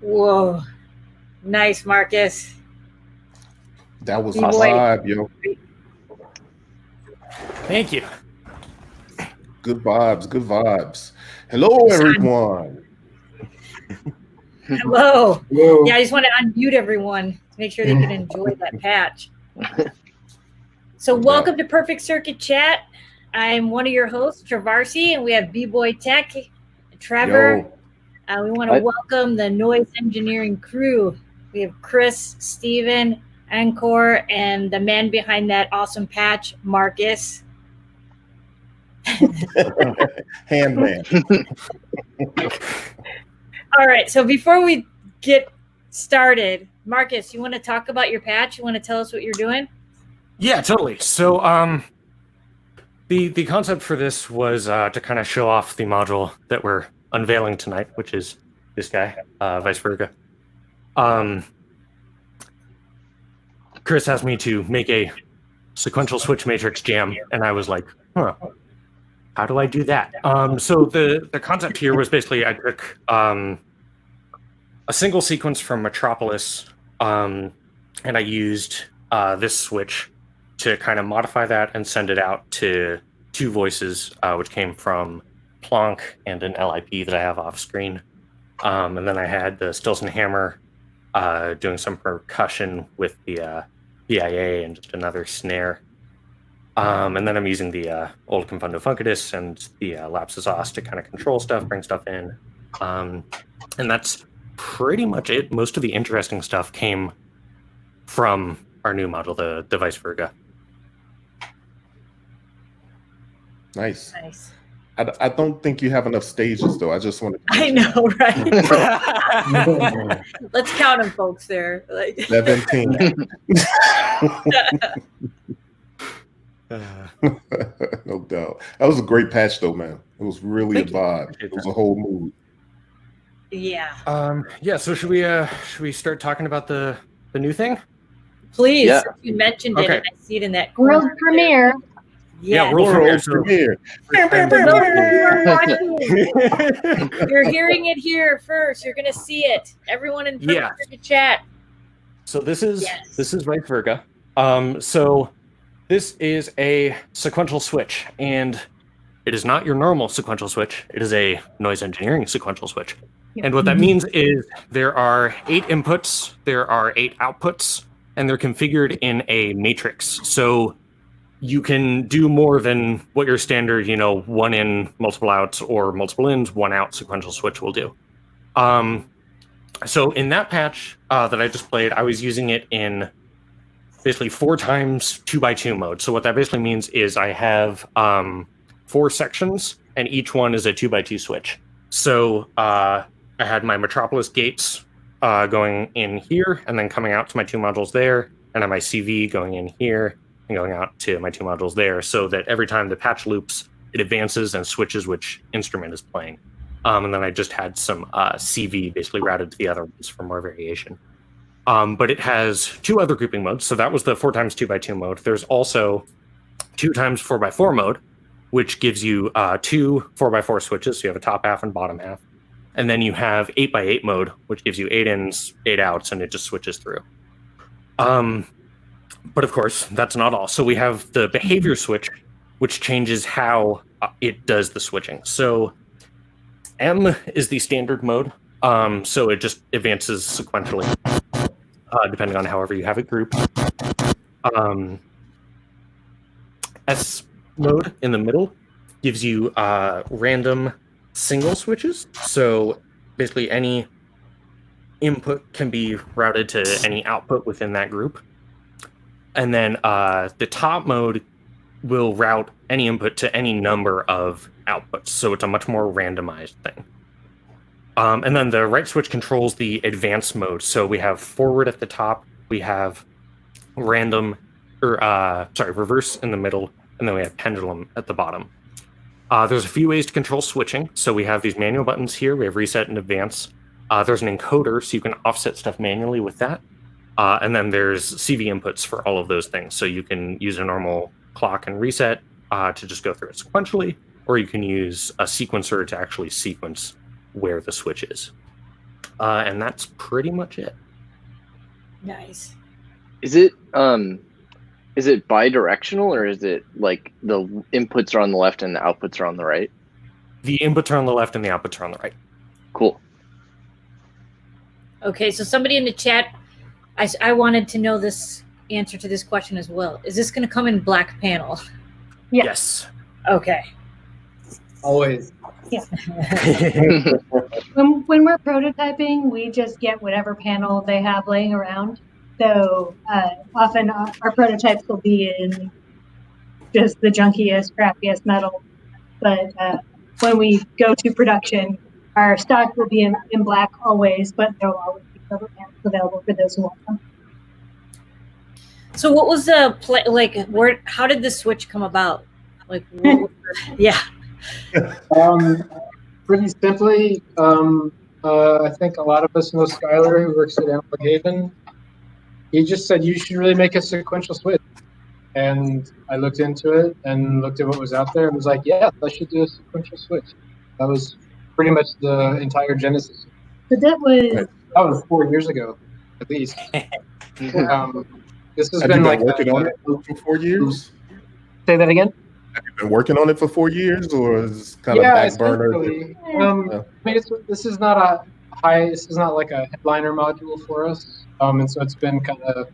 Whoa. Nice, Markus. That was a B-boy. vibe, yo. Thank you. Good vibes, good vibes. Hello, everyone. Hello. Hello. Yeah, I just want to unmute everyone to make sure they can enjoy that patch. So welcome to Perfect Circuit Chat. I'm one of your hosts, Trovarsi, and we have BboyTech, Trevor. We want to welcome the noise engineering crew. We have Kris, Stephen, Ankoor, and the man behind that awesome patch, Markus. Handman. All right, so before we get started, Markus, you want to talk about your patch? You want to tell us what you're doing? Yeah, totally. So the concept for this was to kind of show off the module that we're unveiling tonight, which is this guy, Vice Verga. Kris asked me to make a sequential switch matrix jam, and I was like, huh, how do I do that? So the concept here was basically I took a single sequence from Metropolis, and I used this switch to kind of modify that and send it out to two voices, which came from Plonk and an LIP that I have off screen. And then I had the Stilson Hammer doing some percussion with the PIA and just another snare. And then I'm using the old Confundo Funkadus and the Lapsus Os to kind of control stuff, bring stuff in. And that's pretty much it. Most of the interesting stuff came from our new model, the Vice Verga. Nice. Nice. I don't think you have enough stages, though. I just want to. I know, right? Let's count them, folks. There, like 17. No doubt. That was a great patch, though, man. It was really a vibe. It was a whole mood. Yeah. Yeah. So should we start talking about the new thing? Please. Yeah. You mentioned it, Okay. and I see it in that World corner premiere. Yeah, Yes. world Premiere. You're hearing it here first. You're gonna see it. Everyone in Yeah. the chat. So this is Yes. Vice Verga. So this is a sequential switch, and it is not your normal sequential switch. It is a noise engineering sequential switch. And what that means is there are 8 inputs, there are 8 outputs, and they're configured in a matrix. So you can do more than what your standard, 1 in, multiple outs, or multiple ins, 1 out sequential switch will do. So in that patch that I just played, I was using it in basically 4 times 2x2 mode. So what that basically means is I have 4 sections, and each one is a 2x2 switch. So I had my Metropolis gates going in here, and then coming out to my 2 modules there, and then my CV going in here, and going out to my 2 modules there, so that every time the patch loops, it advances and switches which instrument is playing. And then I just had some CV basically routed to the other ones for more variation. But it has 2 other grouping modes. So that was the 4 times 2x2 mode. There's also 2 times 4x4 mode, which gives you 2 4x4 switches. So you have a top half and bottom half. And then you have 8x8 mode, which gives you 8 ins, 8 outs, and it just switches through. But of course, that's not all. So we have the behavior switch, which changes how it does the switching. So M is the standard mode. So it just advances sequentially, depending on however you have it grouped. S mode in the middle gives you random single switches. So basically any input can be routed to any output within that group. And then the top mode will route any input to any number of outputs. So it's a much more randomized thing. And then the right switch controls the advanced mode. So we have forward at the top, we have reverse in the middle, and then we have pendulum at the bottom. There's a few ways to control switching. So we have these manual buttons here. We have reset and advance. There's an encoder, so you can offset stuff manually with that. And then there's CV inputs for all of those things. So you can use a normal clock and reset to just go through it sequentially, or you can use a sequencer to actually sequence where the switch is. and that's pretty much it. Nice. Is it bi-directional, or is it like the inputs are on the left and the outputs are on the right? The inputs are on the left and the outputs are on the right. Cool. Okay, so somebody in the chat, I wanted to know this answer to this question as well. Is this going to come in black panel? Yes. Okay. Always. Yeah. when we're prototyping, we just get whatever panel they have laying around. So often our prototypes will be in just the junkiest, crappiest metal. But when we go to production, our stock will be in black always, but there will always be silver panels available for those who want them. So what was the play, like, how did the switch come about? Like, yeah. Pretty simply, I think a lot of us know Skylar, who works at Ankoor Haven. He just said, you should really make a sequential switch. And I looked into it and looked at what was out there and was like, yeah, I should do a sequential switch. That was pretty much the entire genesis. But that was 4 years ago, at least. This has Have been you like been working on it for 4 years? Say that again? Have you been working on it for 4 years, or is it kind of back burner? I mean, this is not like a headliner module for us. And so it's been kind of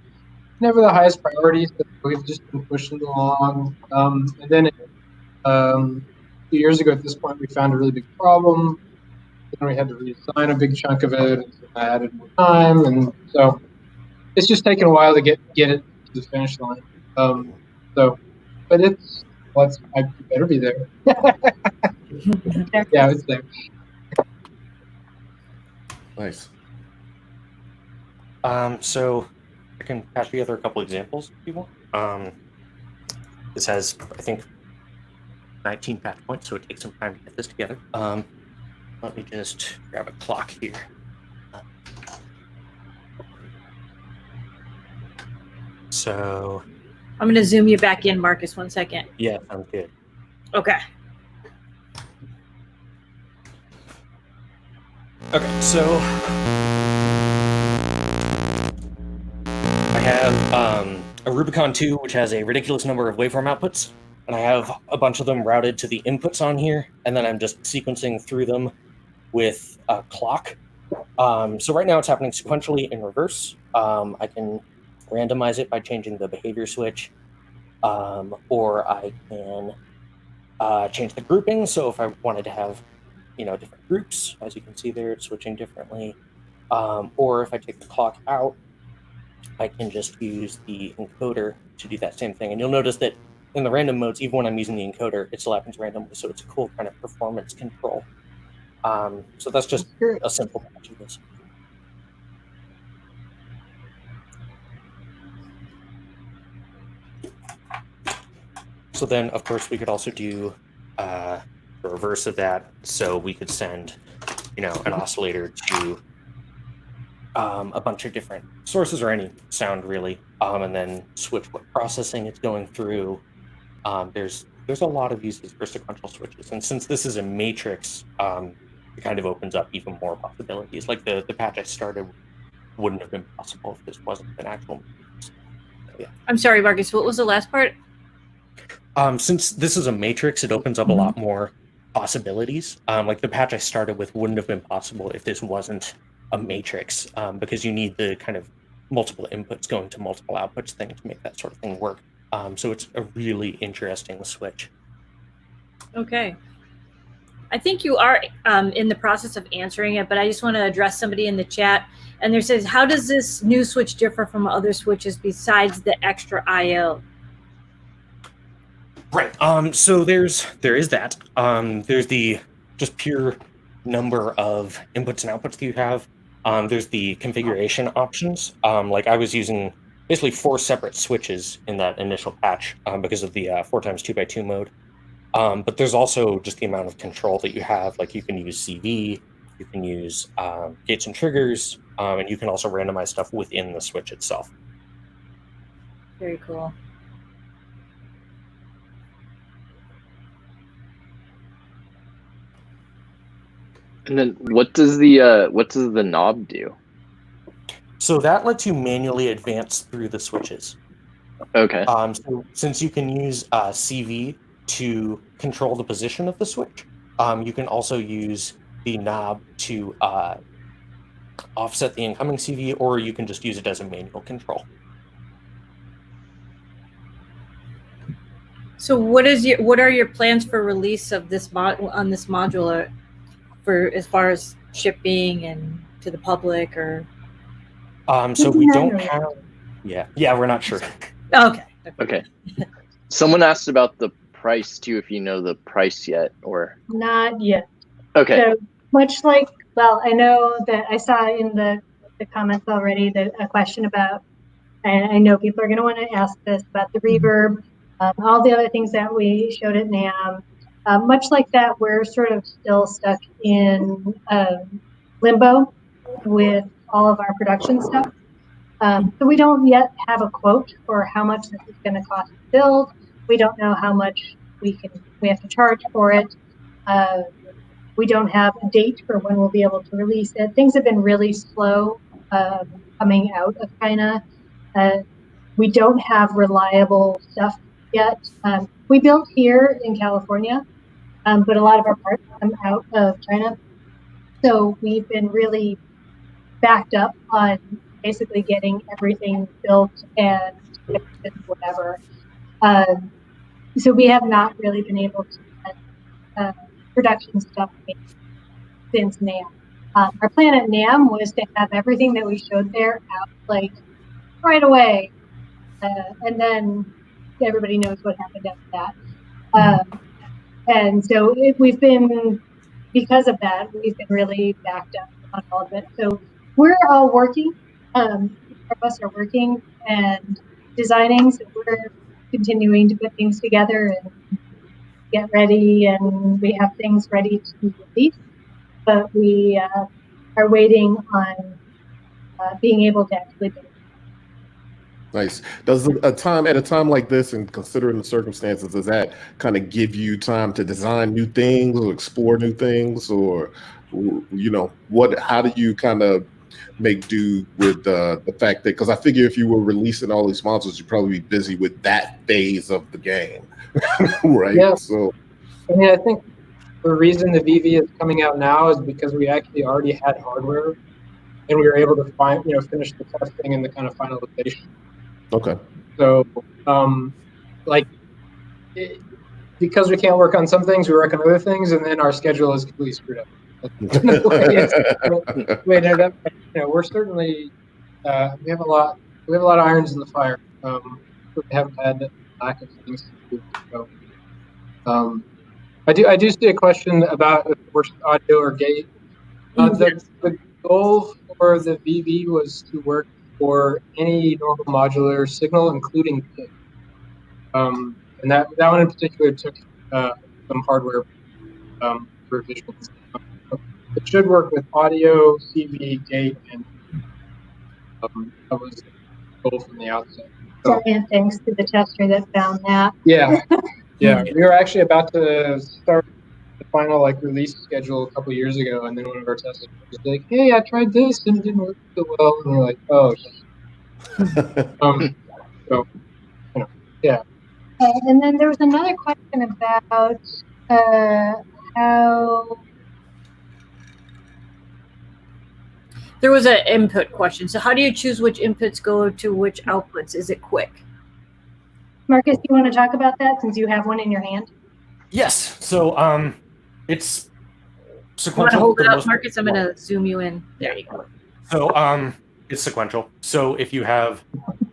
never the highest priority, but we've just been pushing along. And then a few years ago at this point, we found a really big problem. Then we had to redesign a big chunk of it, and so I added more time, and so it's just taken a while to get it to the finish line. But I better be there. Yeah, it's there. Nice. So I can patch together a couple examples if you want. This has, I think, 19 patch points, so it takes some time to get this together. Let me just grab a clock here. So I'm going to zoom you back in, Marcus, 1 second. yeah, sounds good. Okay. Okay, so I have a Rubicon 2, which has a ridiculous number of waveform outputs, and I have a bunch of them routed to the inputs on here, and then I'm just sequencing through them with a clock. So right now it's happening sequentially in reverse. I can randomize it by changing the behavior switch, or I can change the grouping. So if I wanted to have, different groups, as you can see there, it's switching differently. Or if I take the clock out, I can just use the encoder to do that same thing. And you'll notice that in the random modes, even when I'm using the encoder, it still happens randomly. So it's a cool kind of performance control. So that's just a simple patch of this. So then, of course, we could also do the reverse of that. So we could send, an oscillator to a bunch of different sources or any sound really, and then switch what processing it's going through. There's a lot of uses for sequential switches, and since this is a matrix, it kind of opens up even more possibilities. Like the patch I started wouldn't have been possible if this wasn't an actual matrix. So, yeah. I'm sorry, Marcus, what was the last part? Since this is a matrix, it opens up a lot more possibilities. Like the patch I started with wouldn't have been possible if this wasn't a matrix, because you need the kind of multiple inputs going to multiple outputs thing to make that sort of thing work. So it's a really interesting switch. Okay. I think you are in the process of answering it, but I just want to address somebody in the chat. And there says, how does this new switch differ from other switches besides the extra I/O? Right. So there is that. There's the just pure number of inputs and outputs that you have. There's the configuration options. Like I was using basically 4 separate switches in that initial patch because of the 4x2x2 mode. But there's also just the amount of control that you have. Like you can use CV, you can use gates and triggers, and you can also randomize stuff within the switch itself. Very cool. And then what does the knob do? So that lets you manually advance through the switches. Okay. So since you can use CV to control the position of the switch, you can also use the knob to offset the incoming CV, or you can just use it as a manual control. So what are your plans for release of this on this module, for as far as shipping and to the public, or? So we don't have. Yeah, we're not sure. Okay. Someone asked about the price too, if you know the price yet, or Not yet. okay. So much like, well, I know that I saw in the comments already that a question about, and I know people are going to want to ask this about the reverb, all the other things that we showed at NAMM. Much like that, we're sort of still stuck in limbo with all of our production stuff. So we don't yet have a quote for how much this is going to cost to build. We don't know how much we have to charge for it. We don't have a date for when we'll be able to release it. Things have been really slow coming out of China. We don't have reliable stuff yet. We built here in California, but a lot of our parts come out of China. So we've been really backed up on basically getting everything built and whatever. So we have not really been able to get production stuff made since NAMM. Our plan at NAMM was to have everything that we showed there out like right away. And then everybody knows what happened after that. And so we've been, because of that, we've been really backed up on all of it. So we're all working. Of us are working and designing, so we're continuing to put things together and get ready, and we have things ready to release, but we are waiting on being able to actually do it. Nice. Does at a time like this, and considering the circumstances, does that kind of give you time to design new things or explore new things, or how do you kind of make do with the fact that, because I figure if you were releasing all these modules, you'd probably be busy with that phase of the game, right? Yeah. So, I mean, I think the reason the VV is coming out now is because we actually already had hardware, and we were able to finish the testing and the kind of finalization. okay. So, because we can't work on some things, we work on other things, and then our schedule is completely screwed up. We're certainly we have a lot of irons in the fire. We haven't had lack of things to do. So, I do see a question about if we're audio or gate. The goal for the VV was to work for any normal modular signal, including gate. And that one in particular took some hardware revisions. It should work with audio, CV, gate, and that was the goal from the outset. So, And thanks to the tester that found that. yeah. We were actually about to start the final release schedule a couple years ago, and then one of our testers was like, "Hey, I tried this and it didn't work so well," and we're like, "Oh." So, yeah. And then there was another question about how. There was an input question. So how do you choose which inputs go to which outputs? Is it quick? Markus, you want to talk about that since you have one in your hand? Yes. So it's sequential. Hold it up, Markus. I'm going to zoom you in. There you go. So it's sequential. So if you have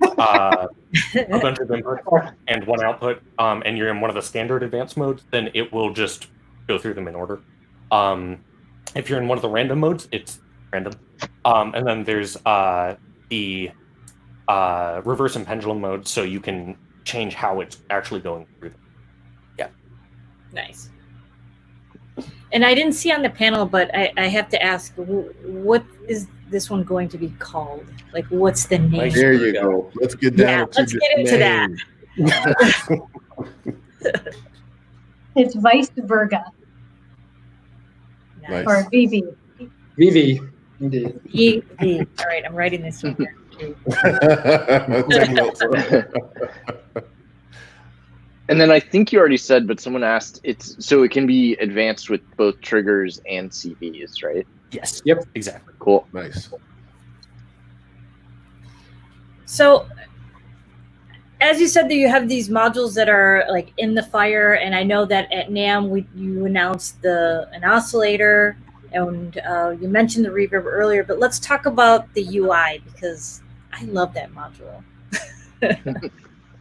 a bunch of inputs and one output, and you're in one of the standard advanced modes, then it will just go through them in order. If you're in one of the random modes, it's random. And then there's the reverse and pendulum mode, so you can change how it's actually going through them. Yeah. Nice. And I didn't see on the panel, but I have to ask, what is this one going to be called? Like, what's the name? There you go. Let's get down to let's get into that. It's Vice Verga. Nice. or VV. VV, indeed. VV. All right, I'm writing this one here. Take notes. And then I think you already said, but someone asked, so it can be advanced with both triggers and CVs, right? Yes. Yep. Exactly. Cool. Nice. So, as you said, that you have these modules that are like in the fire, and I know that at NAMM you announced an oscillator, and you mentioned the reverb earlier. But let's talk about the UI, because I love that module.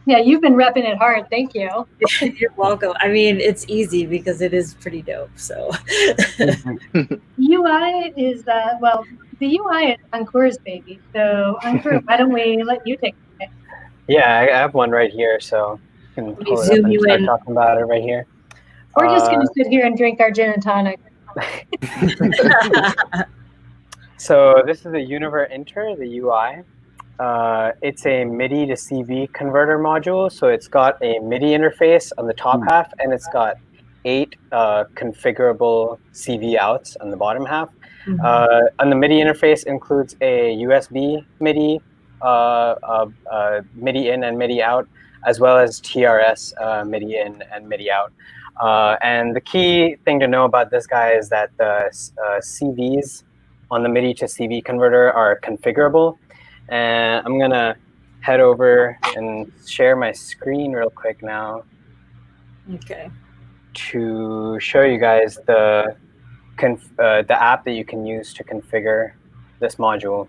Yeah, you've been repping it hard. Thank you. You're welcome. I mean, it's easy because it is pretty dope. So, UI is well, the UI is Ankoor's baby. So Ankoor, why don't we let you take it? Yeah, I have one right here, so you can Let me pull it up zoom and you start in. talking about it right here. We're just gonna sit here and drink our gin and tonic. So this is the Univer Inter, the UI. It's a MIDI to CV converter module. So it's got a MIDI interface on the top half, and it's got 8 configurable CV outs on the bottom half. On the MIDI interface includes a USB MIDI, MIDI in and MIDI out, as well as TRS MIDI in and MIDI out. And the key thing to know about this guy is that the CVs on the MIDI to CV converter are configurable. And I'm gonna head over and share my screen real quick now. Okay. To show you guys the app that you can use to configure this module.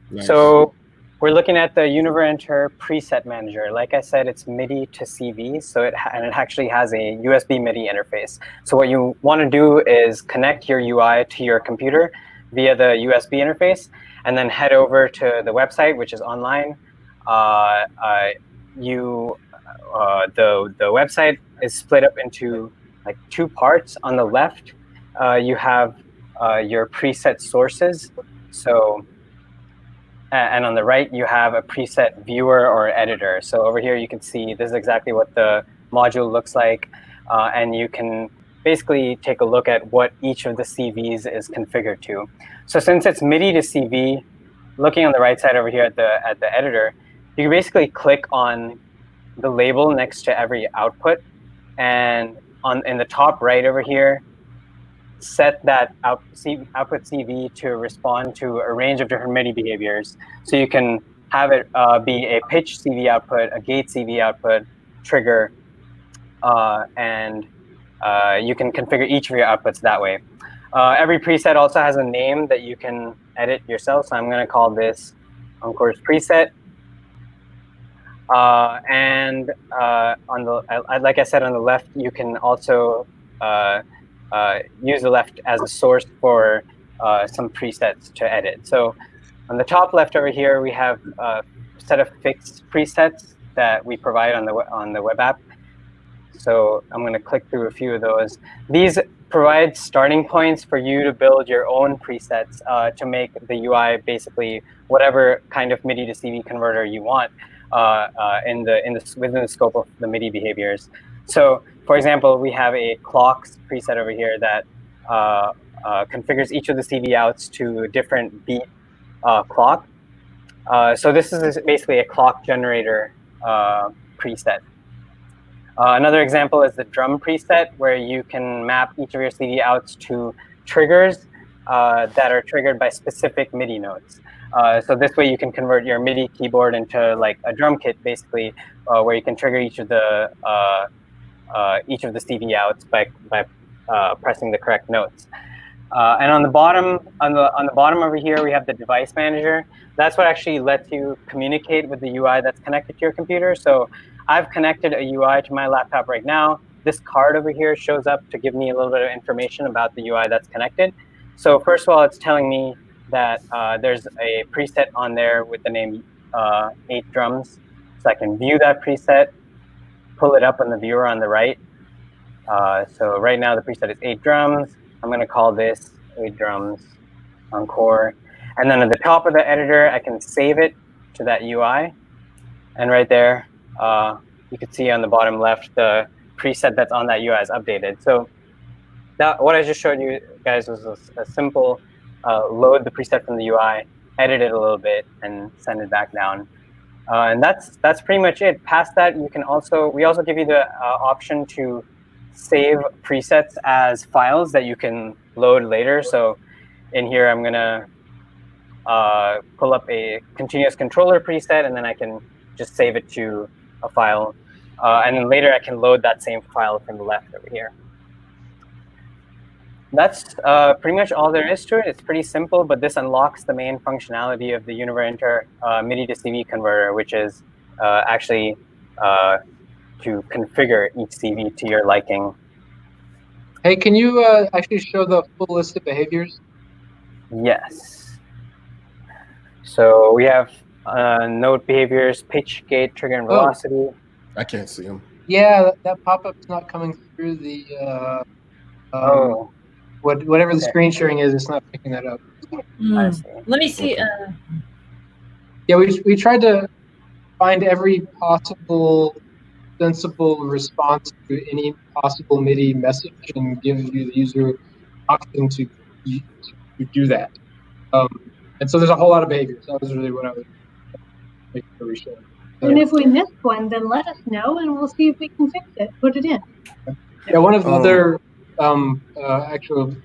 Nice. So we're looking at the Univer Inter preset manager. Like I said, it's MIDI to CV, so it actually has a USB MIDI interface. So what you want to do is connect your UI to your computer via the USB interface, and then head over to the website, which is online. The website is split up into like 2 parts. On the left, you have your preset sources. So, and on the right, you have a preset viewer or editor. So over here, you can see this is exactly what the module looks like, and you can basically take a look at what each of the CVs is configured to. So since it's MIDI to CV, looking on the right side over here at the editor, you can basically click on the label next to every output, and in the top right over here, set that output CV to respond to a range of different MIDI behaviors. So you can have it be a pitch CV output, a gate CV output, trigger, and you can configure each of your outputs that way. Every preset also has a name that you can edit yourself. So I'm going to call this Ankoor's preset. And like I said, on the left, you can also use the left as a source for some presets to edit. So on the top left over here, we have a set of fixed presets that we provide on the web app. So I'm going to click through a few of those. These provide starting points for you to build your own presets to make the UI basically whatever kind of MIDI to CV converter you want within the scope of the MIDI behaviors. So, for example, we have a clocks preset over here that configures each of the CV outs to a different beat clock. So this is basically a clock generator preset. Another example is the drum preset, where you can map each of your CV outs to triggers that are triggered by specific MIDI notes. So this way you can convert your MIDI keyboard into like a drum kit, basically, where you can trigger each of the CV outs by pressing the correct notes. And on the bottom over here, we have the device manager. That's what actually lets you communicate with the UI that's connected to your computer. So I've connected a UI to my laptop right now. This card over here shows up to give me a little bit of information about the UI that's connected. So first of all, it's telling me that there's a preset on there with the name 8 drums. So I can view that preset, pull it up on the viewer on the right. So right now the preset is 8 drums. I'm going to call this 8 drums Ankoor. And then at the top of the editor, I can save it to that UI. And right there, you can see on the bottom left, the preset that's on that UI is updated. So that what I just showed you guys was a simple load the preset from the UI, edit it a little bit, and send it back down. And that's pretty much it. Past that, we also give you the option to save presets as files that you can load later. So in here, I'm gonna pull up a continuous controller preset, and then I can just save it to a file. And then later I can load that same file from the left over here. That's pretty much all there is to it. It's pretty simple, but this unlocks the main functionality of the Univer MIDI-to-CV converter, which is actually to configure each CV to your liking. Hey, can you actually show the full list of behaviors? Yes. So we have node behaviors, pitch, gate, trigger, and velocity. I can't see them. Yeah, that pop-up's not coming through the whatever the screen sharing is. It's not picking that up. I see. Let me see. Yeah, we tried to find every possible sensible response to any possible MIDI message and give you the user option to do that. And so there's a whole lot of behaviors. That was really what I was making sure we showed. And if we missed one, then let us know, and we'll see if we can fix it. Put it in. Yeah, one of the other actual,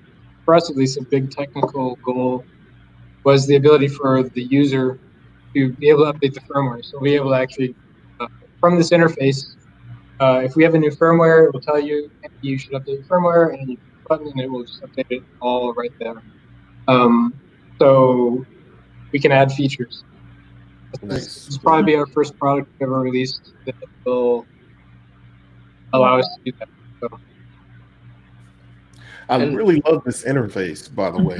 for us at least, a big technical goal was the ability for the user to be able to update the firmware. So be able to actually, from this interface, if we have a new firmware, it will tell you you should update your firmware, and you click a button, and it will just update it all right there. So we can add features. Nice. This will probably be our first product we've ever released that will allow us to do that. So. I really love this interface, by the way.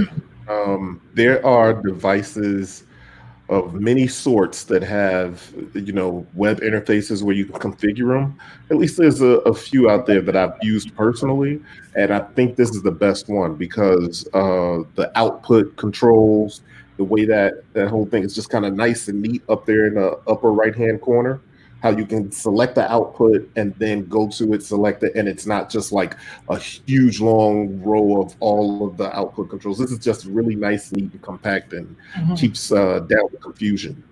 There are devices of many sorts that have, web interfaces where you can configure them. At least there's a few out there that I've used personally, and I think this is the best one because the output controls, the way that whole thing is just kind of nice and neat up there in the upper right-hand corner, how you can select the output and then go to it, select it, and it's not just like a huge long row of all of the output controls. This is just really nice, neat, and compact, and keeps down the confusion.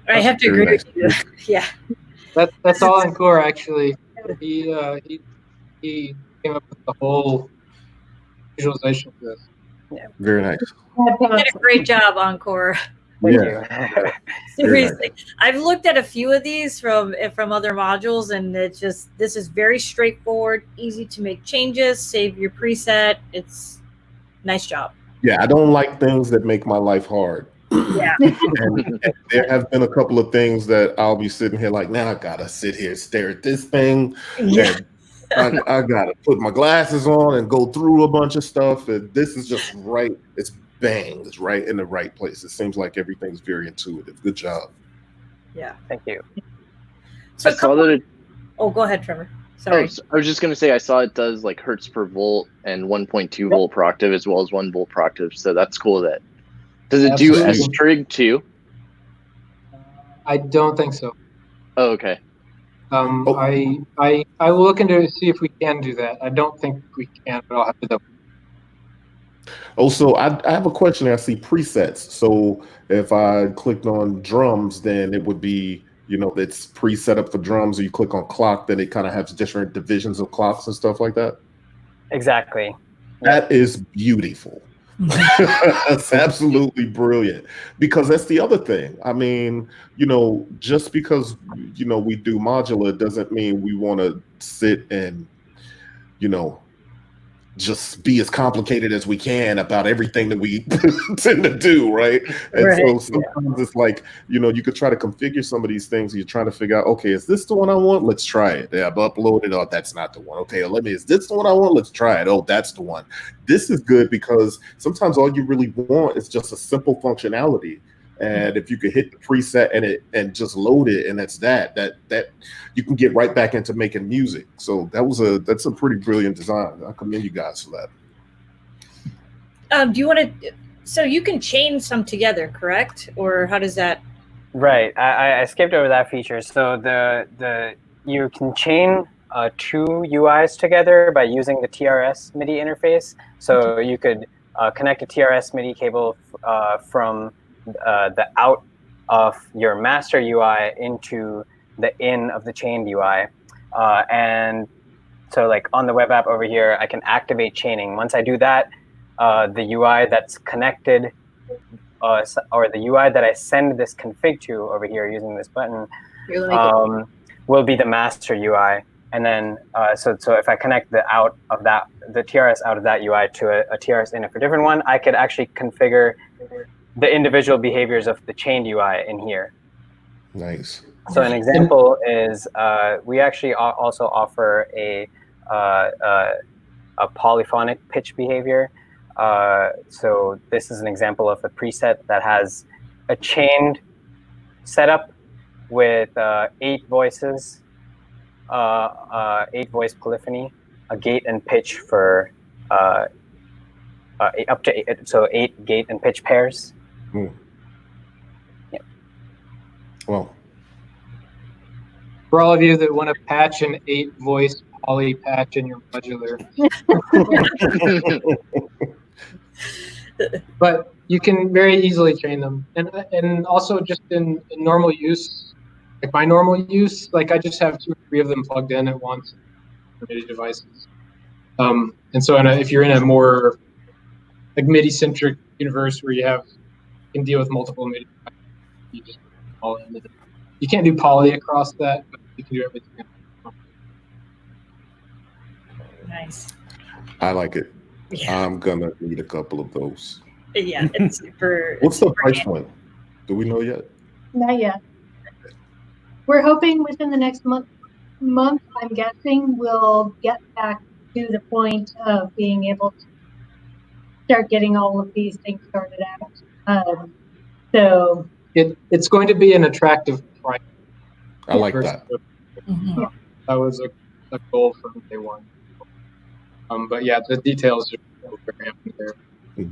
I have to agree with you. Yeah. That's all Ankoor, actually. He came up with the whole visualization for this. Yeah. Very nice. You did a great job, Ankoor. Yeah. Seriously, I've looked at a few of these from other modules, and this is very straightforward, easy to make changes, save your preset. It's nice job. Yeah, I don't like things that make my life hard. Yeah. and there have been a couple of things that I'll be sitting here like, now I gotta sit here, stare at this thing. Yeah. I gotta put my glasses on and go through a bunch of stuff. And this is just right. It's bang. It's right in the right place. It seems like everything's very intuitive. Good job. Yeah. Thank you. So I saw that it, go ahead, Trevor. Sorry. I was just gonna say I saw it does like hertz per volt and 1.2 volt per octave as well as 1 volt per octave. So that's cool. Does it do S-trig too? I don't think so. Oh, okay. I will look into see if we can do that. I don't think we can, but I'll have to double. Also, I have a question. I see presets. So if I clicked on drums, then it would be, it's preset up for drums. Or you click on clock, then it kind of has different divisions of clocks and stuff like that. Exactly. That is beautiful. That's absolutely brilliant, because that's the other thing. I mean, just because we do modular doesn't mean we want to sit and just be as complicated as we can about everything that we tend to do, right? And so sometimes it's like, you could try to configure some of these things. You're trying to figure out, okay, is this the one I want? Let's try it. Yeah, I've uploaded. Oh, that's not the one. Okay, is this the one I want? Let's try it. Oh, that's the one. This is good because sometimes all you really want is just a simple functionality. And if you could hit the preset and just load it, and that's that you can get right back into making music. So that's a pretty brilliant design. I commend you guys for that. Do you want to? So you can chain some together, correct? Or how does that? Right. I skipped over that feature. So you can chain two UIs together by using the TRS MIDI interface. So you could connect a TRS MIDI cable from the out of your master UI into the in of the chained UI. And so like on the web app over here, I can activate chaining. Once I do that, the UI that's connected, or the UI that I send this config to over here using this button, will be the master UI. And then, so if I connect the out of that, the TRS out of that UI to a TRS in for a different one, I could actually configure the individual behaviors of the chained UI in here. Nice. So an example is we actually also offer a polyphonic pitch behavior. So this is an example of a preset that has a chained setup with 8 voices, 8 voice polyphony, a gate and pitch for up to 8, so 8 gate and pitch pairs. Mm. Yep. Well, for all of you that want to patch an 8 voice poly patch in your modular. But you can very easily train them. And also just in normal use, like my normal use, like I just have 2 or 3 of them plugged in at once for MIDI devices. And so if you're in a more like MIDI-centric universe where you can deal with multiple MIDI devices, you just all in. You can't do poly across that, but you can do everything. Nice. I like it. Yeah. I'm gonna need a couple of those. Yeah, it's super. What's the price point? Do we know yet? Not yet. We're hoping within the next month, I'm guessing, we'll get back to the point of being able to start getting all of these things started out. So it's going to be an attractive price. I like that. Mhm. That was a goal from day one. But yeah, the details are very up there. Do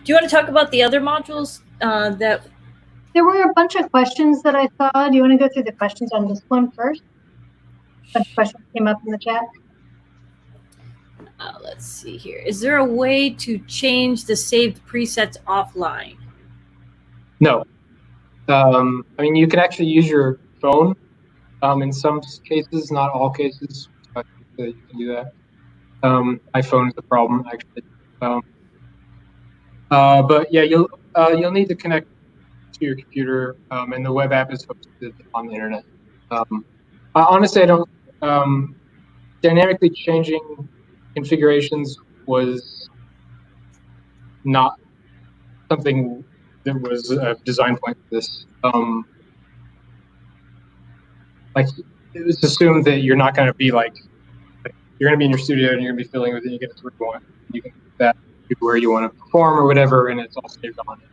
you want to talk about the other modules that? there were a bunch of questions that I saw. Do you want to go through the questions on this one first? A bunch of questions came up in the chat. Let's see here. Is there a way to change the saved presets offline? No. I mean, you can actually use your phone in some cases, not all cases. But you can do that. My phone is the problem, actually. But yeah, you'll need to connect to your computer, and the web app is hosted on the internet. Honestly, I don't. Dynamically changing configurations was not something that was a design point for this. Like it was assumed that you're not going to be like you're going to be in your studio and you're going to be filling with it. You get to where you want. You can put that where you want to perform or whatever, and it's all saved on it.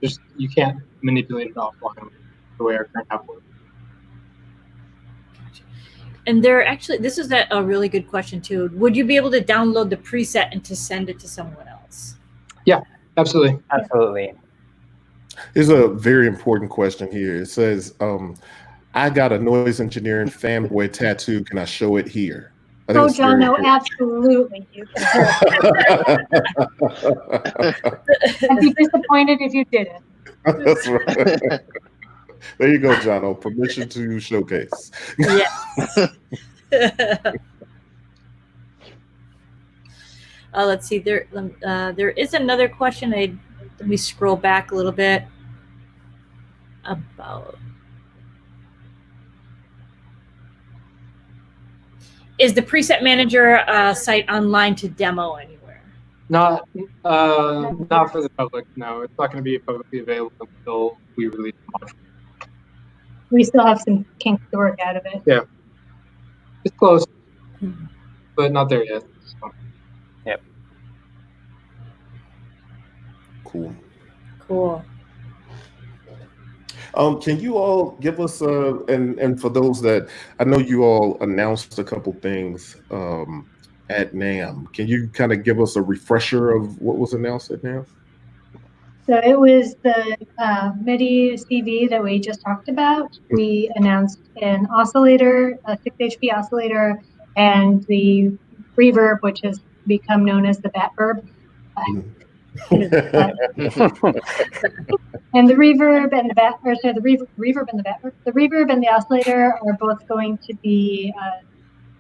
Just you can't manipulate it offline the way our current app works. And there actually, this is a really good question too. Would you be able to download the preset and to send it to someone else? Yeah, absolutely. Absolutely. There's a very important question here. It says, I got a noise engineering fanboy tattoo. Can I show it here? Oh, John, no, absolutely. You can. I'd be disappointed if you didn't. That's right. There you go, John. Permission to showcase. Yes. Let's see. There is another question. Let me scroll back a little bit. About is the preset manager site online to demo anywhere? Not for the public. No, it's not going to be publicly available until we release the module. We still have some kinks to work out of it. Yeah, it's close, but not there yet. So. Yep. Cool. Can you all give us and for those that I know you all announced a couple things at NAMM. Can you kind of give us a refresher of what was announced at NAMM? So it was the MIDI-to-CV that we just talked about. We announced an oscillator, a 6 HP oscillator, and the reverb, which has become known as the Batverb. And the reverb and the reverb and the Batverb. The reverb and the oscillator are both going to be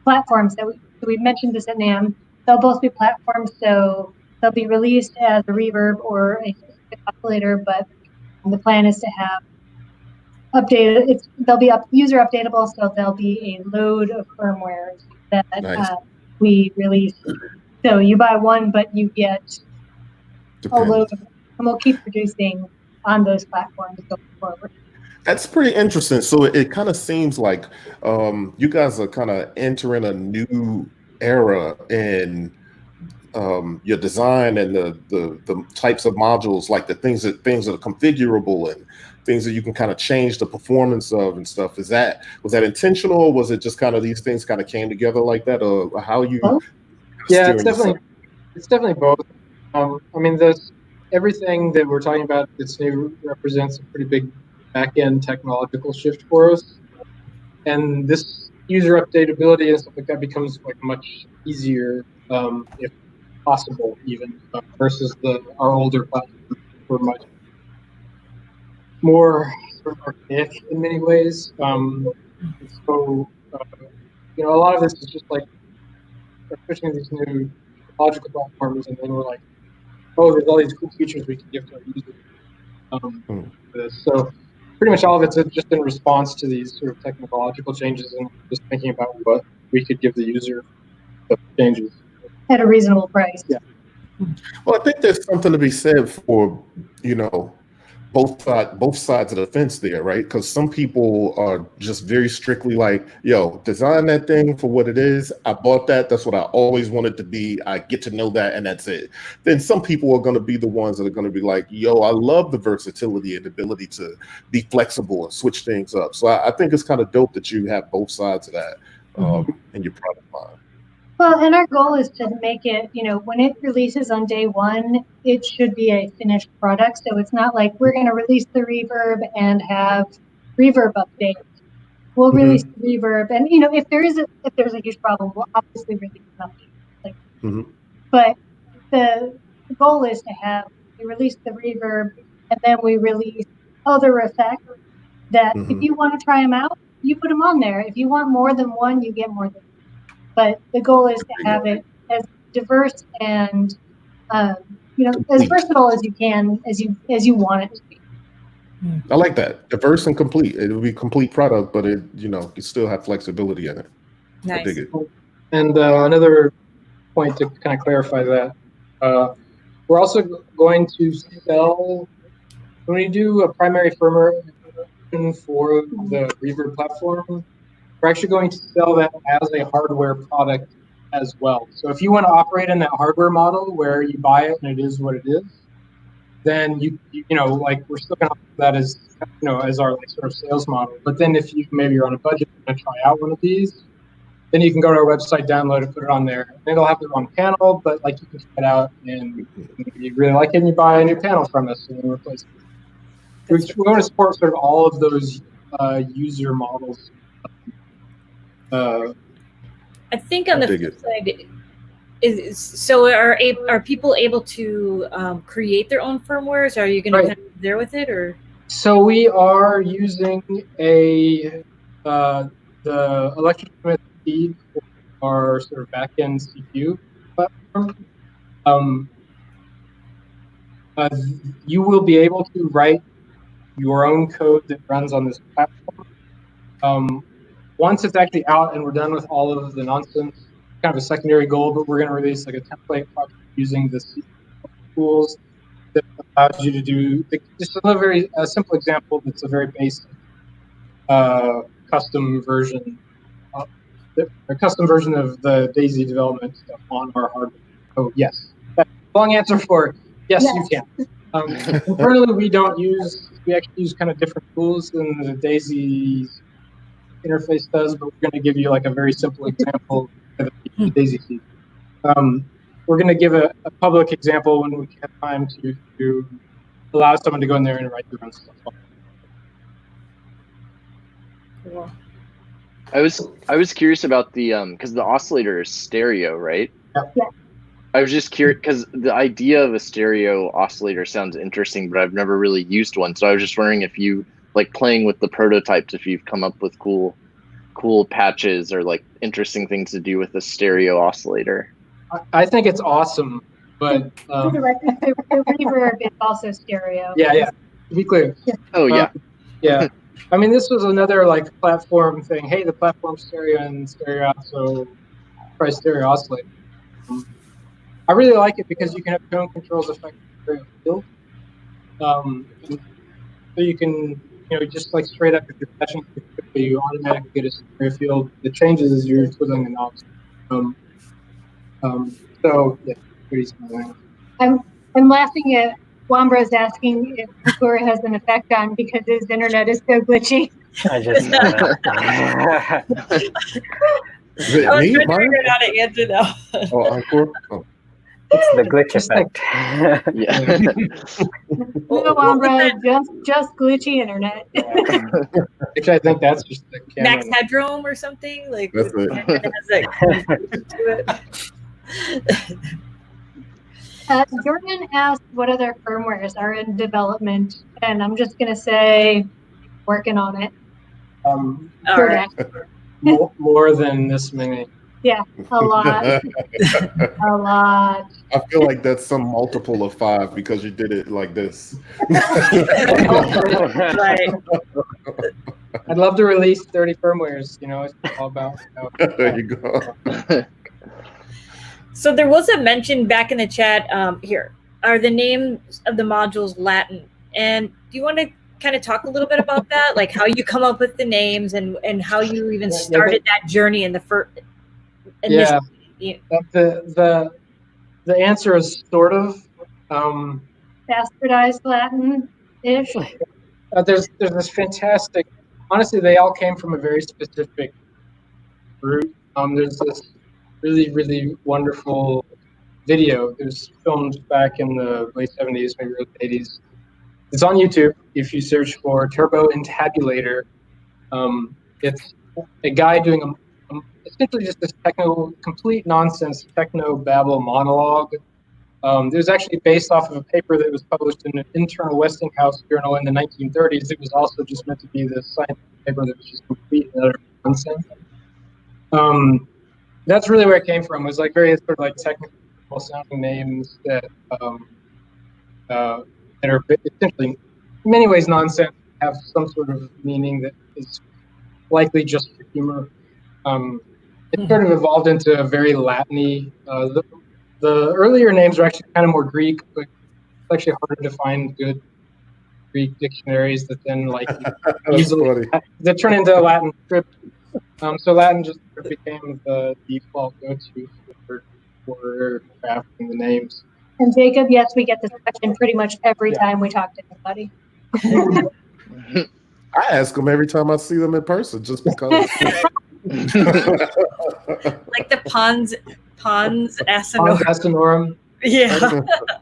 platforms that we mentioned this at NAMM. They'll both be platforms, so they'll be released as a reverb or a specific oscillator, but the plan is to have updated. They'll be user updatable, so there'll be a load of firmware that we release. So you buy one, but you get a load, and we'll keep producing on those platforms going forward. That's pretty interesting. So it kind of seems like you guys are kind of entering a new era in your design and the types of modules, like the things that are configurable and things that you can kind of change the performance of and stuff. Was that intentional, or was it just kind of these things kind of came together like that, or how you? Yeah, it's definitely both. I mean, everything that we're talking about that's new represents a pretty big back-end technological shift for us, and this user updatability and stuff like that becomes like much easier, if possible, even versus our older platforms were much more sort of archaic in many ways. So a lot of this is just like we're pushing these new logical platforms, and then we're like, oh, there's all these cool features we can give to our users. So pretty much all of it's just in response to these sort of technological changes and just thinking about what we could give the user the changes at a reasonable price. Yeah. Well, I think there's something to be said for, both sides of the fence there, right? Because some people are just very strictly like, yo, design that thing for what it is. I bought that. That's what I always wanted to be. I get to know that, and that's it. Then some people are going to be the ones that are going to be like, yo, I love the versatility and ability to be flexible and switch things up. So I think it's kind of dope that you have both sides of that in your product line. Well, and our goal is to make it, when it releases on day one, it should be a finished product. So it's not like we're going to release the reverb and have reverb updates. We'll release the reverb, and if there's a huge problem, we'll obviously release an update. But the goal is to we release the reverb, and then we release other effects that if you want to try them out, you put them on there. If you want more than one, you get more than one. But the goal is to have it as diverse and as versatile as you can, as you want it to be. I like that. Diverse and complete. It will be a complete product, but it you still have flexibility in it. Nice. I dig it. And another point to kind of clarify that, we're also going to sell, when we do a primary firmware for the reverb platform, we're actually going to sell that as a hardware product as well. So if you want to operate in that hardware model where you buy it and it is what it is, then we're still going to offer that as as our sort of sales model. But then if you're on a budget and try out one of these, then you can go to our website, download it, put it on there. And it'll have the wrong panel, but you can try it out, and if you really like it, and you buy a new panel from us and then replace it. We want to support sort of all of those user models. I think on the flip side, are people able to create their own firmwares? Are you going to kind of there with it, or? So we are using the electric feed for our sort of back-end CPU platform. You will be able to write your own code that runs on this platform. Once it's actually out and we're done with all of the nonsense, kind of a secondary goal, but we're going to release like a template project using the C tools that allows you to do just a very simple example that's a very basic custom version of the DAISY development stuff on our hardware. So yes, that's a long answer for yes, you can. Internally, we actually use kind of different tools than the DAISY interface does, but we're going to give you like a very simple example of the DAISY feed. We're going to give a public example when we have time to allows someone to go in there and write their own stuff. Cool. I was curious about the because the oscillator is stereo, right? Yeah. I was just curious because the idea of a stereo oscillator sounds interesting, but I've never really used one. So I was just wondering if you like playing with the prototypes, if you've come up with cool patches or like interesting things to do with a stereo oscillator. I think it's awesome, but For the record, the reverb is also stereo. yeah. To be clear. Oh yeah. Yeah. I mean, this was another like platform thing. Hey, the platform's stereo and stereo out, so try stereo oscillator. I really like it because you can have tone controls affect the stereo field. So you can, just like straight up if you're patching, you automatically get a stereo field that changes as you're twiddling the knobs. So yeah, pretty small. I'm laughing at Wambra's asking if Ankoor has an effect on because his internet is so glitchy. I just. Is it I was me? trying to Mine? figure out how to answer that. Oh, Ankoor? Oh. It's the glitch effect. Yeah. No, Wambra, just glitchy internet. Actually, I think that's just the camera. Max Headroom or something like That's it. it has that to it. Jordan asked what other firmwares are in development, and I'm just going to say working on it. All right. More than this many. Yeah, a lot. A lot. I feel like that's some multiple of 5 because you did it like this. Right. I'd love to release 30 firmwares. It's all about. There you go. So there was a mention back in the chat here. Are the names of the modules Latin? And do you want to kind of talk a little bit about that? Like how you come up with the names and how you even started that journey in the first. Yeah. The answer is sort of. Bastardized Latin-ish. There's this fantastic. Honestly, they all came from a very specific root. There's this really, really wonderful video. It was filmed back in the late 70s, maybe early 80s. It's on YouTube. If you search for Turbo Intabulator, it's a guy doing essentially just this complete nonsense techno babble monologue. It was actually based off of a paper that was published in an internal Westinghouse journal in the 1930s. It was also just meant to be this scientific paper that was just complete and utter nonsense. That's really where it came from. It was like very sort of like technical sounding names that are essentially, in many ways, nonsense, have some sort of meaning that is likely just for humor. It sort of evolved into a very Latin-y. The earlier names are actually kind of more Greek, but it's actually harder to find good Greek dictionaries that then easily that turn into a Latin script. So Latin just became the default go-to for crafting the names. And Jacob, yes, we get this question pretty much every time we talk to anybody. I ask them every time I see them in person, just because. Like the Pons Asinorum. Asinorum. Yeah.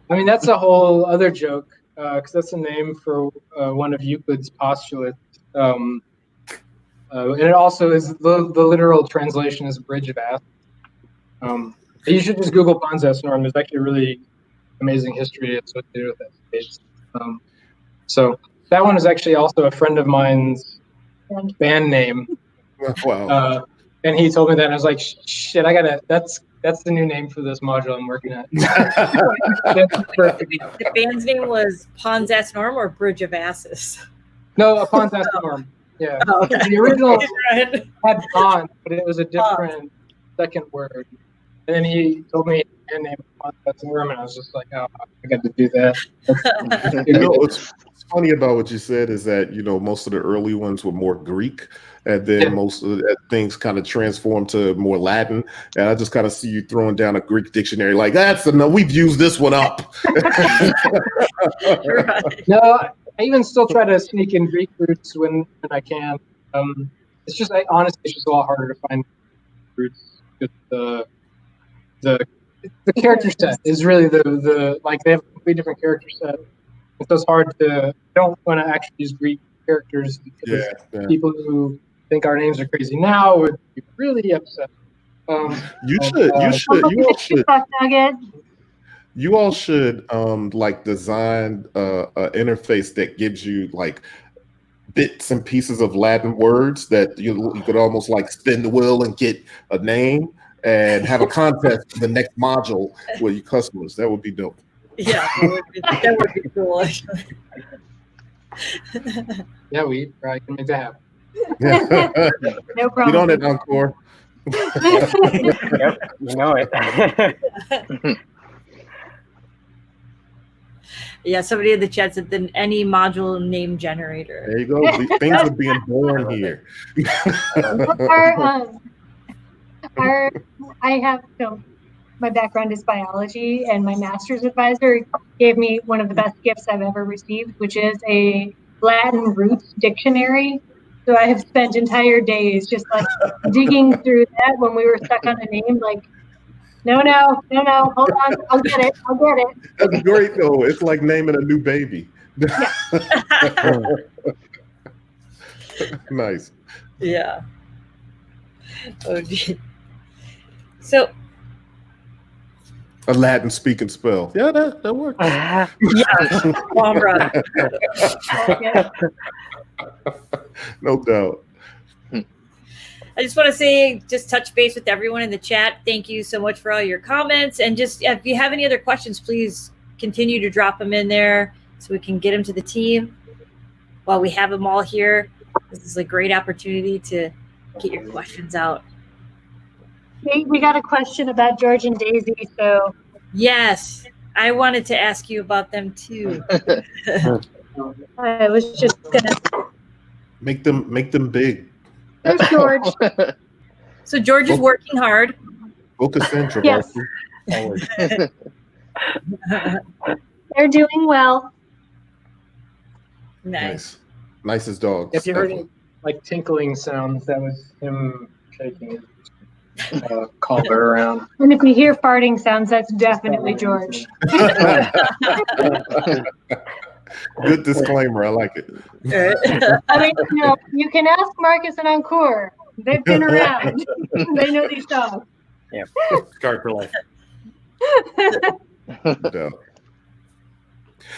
I mean, that's a whole other joke, because that's a name for one of Euclid's postulates. And it also is the literal translation is bridge of Athens. You should just Google Pons Asinorum. There's actually a really amazing history associated with that stage. So that one is actually also a friend of mine's band name. Wow. And he told me that, and I was like, shit, that's the new name for this module I'm working at. That's perfect. The band's name was Pons Asinorum or Bridge of Asses? No, Pons Asinorum. Yeah. Oh, okay. The original Right. had Pons, but it was a different second word. And then he told me a name Pons Asinorum, and I was just like, oh, I got to do that. What's funny about what you said is that, most of the early ones were more Greek, and then most of the things kind of transformed to more Latin. And I just kind of see you throwing down a Greek dictionary like, we've used this one up. Right. No, I even still try to sneak in Greek roots when I can. It's just, honestly, it's just a lot harder to find roots. The character set is really the like they have a completely different character set And so it's hard to, don't want to actually use Greek characters because people who think our names are crazy now would be really upset. You all should like design an interface that gives you like bits and pieces of Latin words that you could almost like spin the wheel and get a name and have a contest for the next module with your customers. That would be dope. Yeah, that would be cool. Actually. Yeah, we probably can make that happen. No problem. Get on it, Ankoor. Yep, you know it. Yeah, somebody in the chat said then any module name generator. There you go. Things are being born here. My background is biology, and my master's advisor gave me one of the best gifts I've ever received, which is a Latin roots dictionary. So I have spent entire days just like digging through that when we were stuck on a name, like, no, hold on, I'll get it. That's great though. It's like naming a new baby. Yeah. Nice. Yeah. Oh, gee. So a Latin speaking spell. Yeah, that works. Yeah. Well, brother. No doubt. I just want to say, just touch base with everyone in the chat. Thank you so much for all your comments. And just if you have any other questions, please continue to drop them in there so we can get them to the team while we have them all here. This is a great opportunity to get your questions out. We got a question about George and Daisy, so. Yes, I wanted to ask you about them too. I was just gonna make them big. There's George. So George is working hard. Focus in, Trovarsi. Yes. They're doing well. Nice. Nice as dogs. If you heard any like tinkling sounds, that was him shaking his collar around. And if you hear farting sounds, that's definitely George. Good disclaimer. I like it. I mean, you can ask Markus and Ankoor. They've been around. They know these dogs. Yeah. Guard for life. Yeah.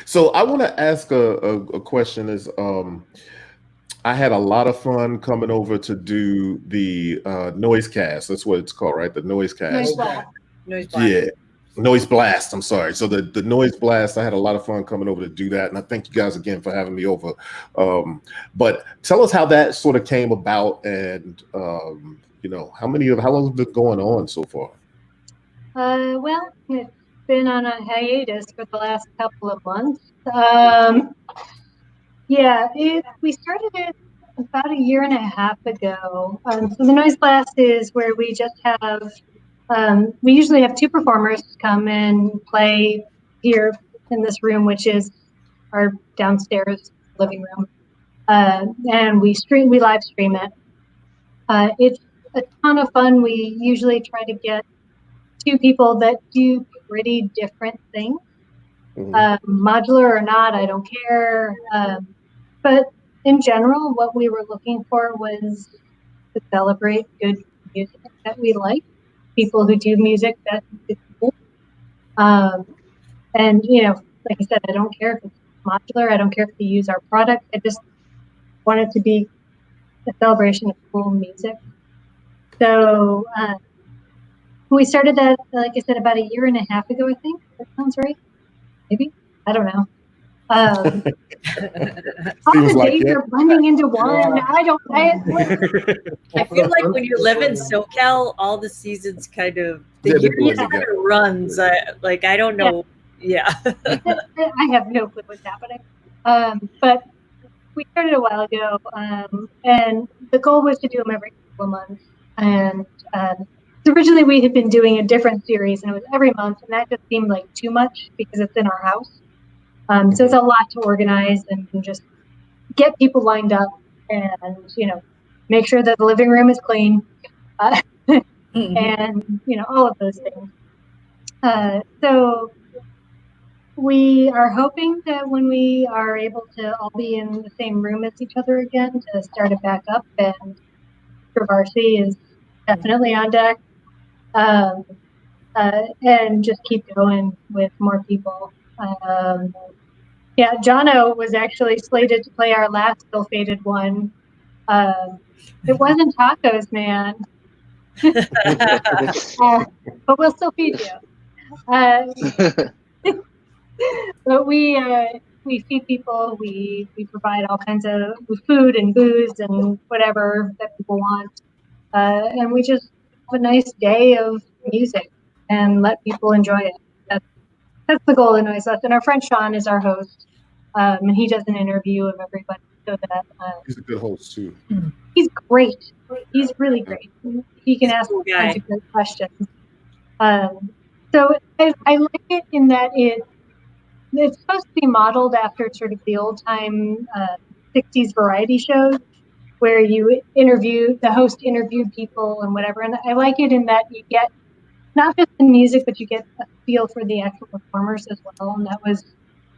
So I want to ask a question. Is I had a lot of fun coming over to do the noise cast. That's what it's called, right? The noise cast. Noise blast. Yeah. Noise blast. I'm sorry. So the noise blast, I had a lot of fun coming over to do that. And I thank you guys again for having me over. But tell us how that sort of came about and, how long has it been going on so far? Well, it's been on a hiatus for the last couple of months. We started it about a year and a half ago. So the noise blast is where we just have, we usually have two performers come and play here in this room, which is our downstairs living room. And we live stream it. It's a ton of fun. We usually try to get two people that do pretty different things. Modular or not, I don't care. But in general, what we were looking for was to celebrate good music that we like, people who do music that is cool. And, like I said, I don't care if it's modular. I don't care if they use our product. I just want it to be a celebration of cool music. So we started that, like I said, about a year and a half ago, I think. That sounds right. Maybe. I don't know. All the days are blending into one. I feel like when you live in SoCal, all the seasons kind of, the year kind of runs. I don't know. Yeah. I have no clue what's happening. But we started a while ago, and the goal was to do them every couple of months. And originally we had been doing a different series, and it was every month, and that just seemed like too much because it's in our house. So it's a lot to organize and just get people lined up and, make sure that the living room is clean and, all of those things. So We are hoping that when we are able to all be in the same room as each other again to start it back up, and Trovarsi is definitely on deck, and just keep going with more people. Yeah, Jono was actually slated to play our last ill-fated one. It wasn't tacos, man. But we'll still feed you. But we feed people. We provide all kinds of food and booze and whatever that people want, and we just have a nice day of music and let people enjoy it. That's the goal of Noise Left. And our friend Sean is our host, and he does an interview of everybody so that He's a good host too. he's great. He's really great. He can ask all kinds of great questions. So I like it in that it's supposed to be modeled after sort of the old time 60s variety shows where the host interviewed people and whatever. And I like it in that you get not just the music, but you get a feel for the actual performers as well. And that was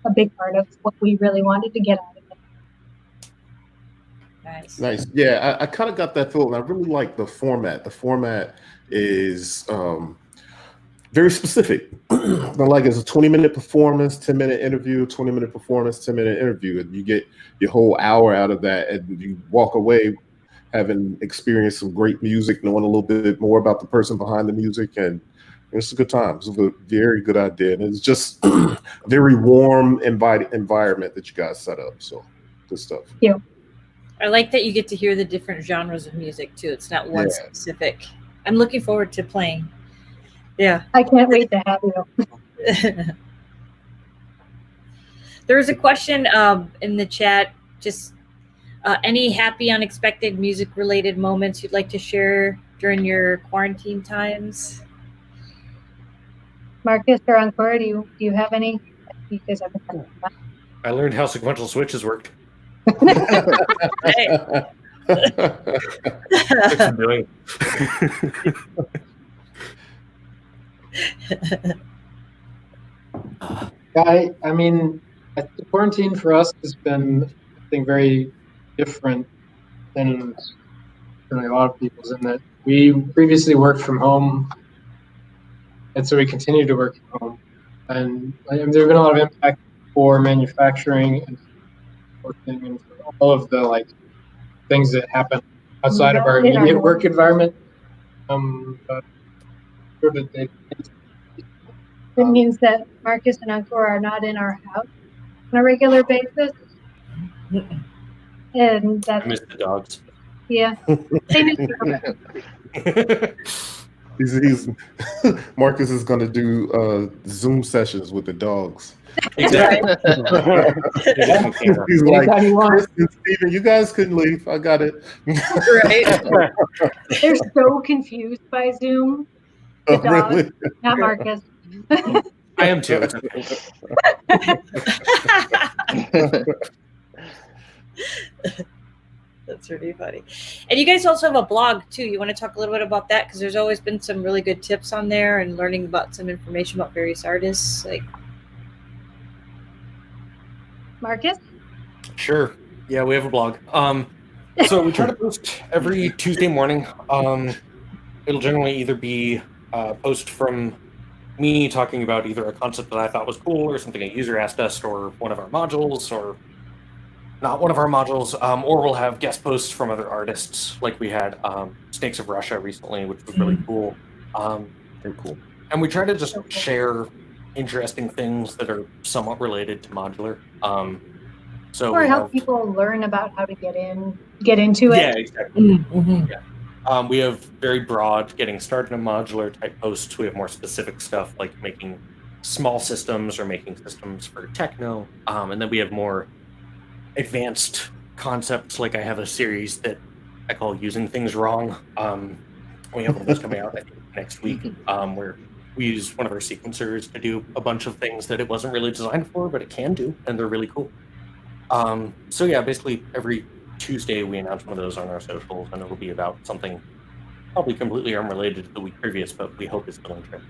a big part of what we really wanted to get out of it. Nice. Yeah, I kind of got that feel, and I really like the format. The format is very specific. Like it's a 20-minute performance, 10-minute interview, 20-minute performance, 10-minute interview, and you get your whole hour out of that, and you walk away having experienced some great music, knowing a little bit more about the person behind the music, and it's a good time. It's a very good idea, and it's just a very warm, inviting environment that you guys set up. So good stuff. Yeah. I like that you get to hear the different genres of music too. It's not one specific. I'm looking forward to playing. Yeah. I can't wait to have you. There was a question in the chat, just any happy, unexpected music-related moments you'd like to share during your quarantine times? Markus or Ankoor, do you have any? You guys have I learned how sequential switches worked. Hey. Doing. I mean, the quarantine for us has been, I think, very different than a lot of people's, in that we previously worked from home, and so we continue to work from home. And there's been a lot of impact for manufacturing and working and for all of the things that happen outside of our immediate work environment. It means that Markus and Ankoor are not in our house on a regular basis. And that's, I miss the dogs. Yeah. They miss the He's Markus is going to do Zoom sessions with the dogs. Exactly. He's like, Kris and Stephen, you guys can leave. I got it. Right. They're so confused by Zoom. The dogs, really? not Markus. I am too. That's really funny. And you guys also have a blog too. You want to talk a little bit about that? Because there's always been some really good tips on there and learning about some information about various artists. Markus? Sure. Yeah, we have a blog. So we try to post every Tuesday morning. It'll generally either be a post from me talking about either a concept that I thought was cool or something a user asked us, or one of our modules, or not one of our modules, or we'll have guest posts from other artists, like we had Snakes of Russia recently, which was really cool. Very cool. And we try to just share interesting things that are somewhat related to modular. Or help people learn about how to get into it. Yeah, exactly. Mm-hmm. Yeah. We have very broad getting started in modular type posts. We have more specific stuff like making small systems or making systems for techno. And then we have more advanced concepts. Like I have a series that I call Using Things Wrong. We have one of those coming out, I think, next week, where we use one of our sequencers to do a bunch of things that it wasn't really designed for, but it can do, and they're really cool. So yeah, basically every Tuesday we announce one of those on our socials, and it'll be about something probably completely unrelated to the week previous, but we hope it's still interesting.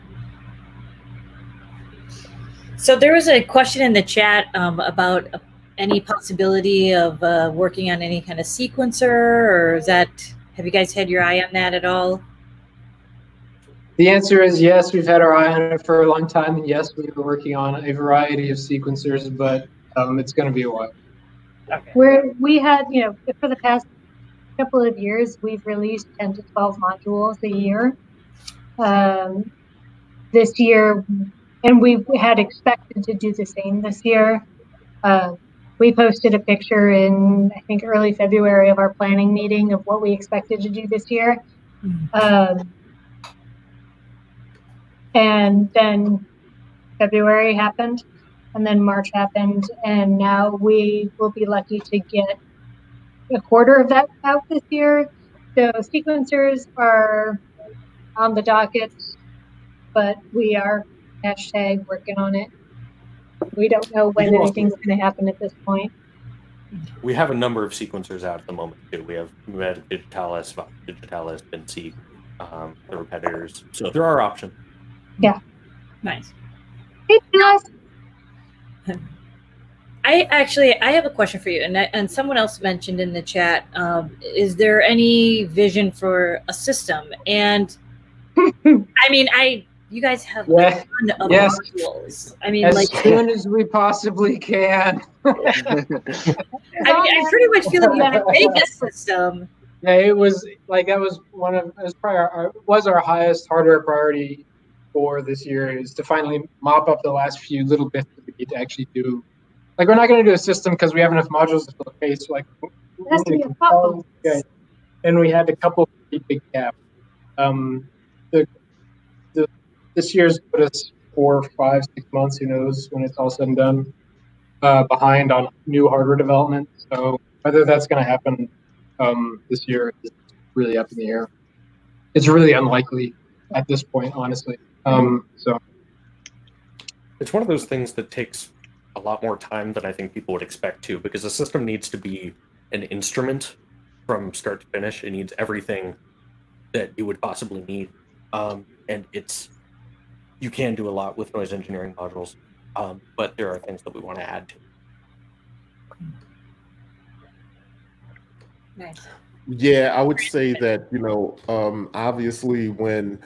So there was a question in the chat about any possibility of working on any kind of sequencer, or have you guys had your eye on that at all? The answer is yes. We've had our eye on it for a long time, and yes, we were working on a variety of sequencers, but it's going to be a while. Okay. We had, for the past couple of years, we've released 10 to 12 modules a year. This year, and we had expected to do the same this year. We posted a picture in, I think, early February of our planning meeting of what we expected to do this year. And then February happened, and then March happened, and now we will be lucky to get a quarter of that out this year. So sequencers are on the docket, but we are #working on it. We don't know when anything's going to happen at this point. We have a number of sequencers out at the moment too. We have Digitalis, Vox Digitalis, Vinci, the repetitors. So there are options. Yeah. Nice. Hey, Josh. I have a question for you, and someone else mentioned in the chat. Is there any vision for a system? And I mean, you guys have a ton of modules. I mean, as soon as we possibly can. I pretty much feel like you can make a system. Yeah, it was like that was was our highest hardware priority for this year, is to finally mop up the last few little bits that we need to actually do. Like, we're not going to do a system because we have enough modules to fill the case. Like, and we had a couple of pretty big gaps. This year's put us 4, 5, 6 months, who knows, when it's all said and done, behind on new hardware development. So whether that's going to happen this year is really up in the air. It's really unlikely at this point, honestly. So it's one of those things that takes a lot more time than I think people would expect to, because the system needs to be an instrument from start to finish. It needs everything that you would possibly need. And you can do a lot with noise engineering modules, but there are things that we want to add to. Nice. Yeah, I would say that, obviously when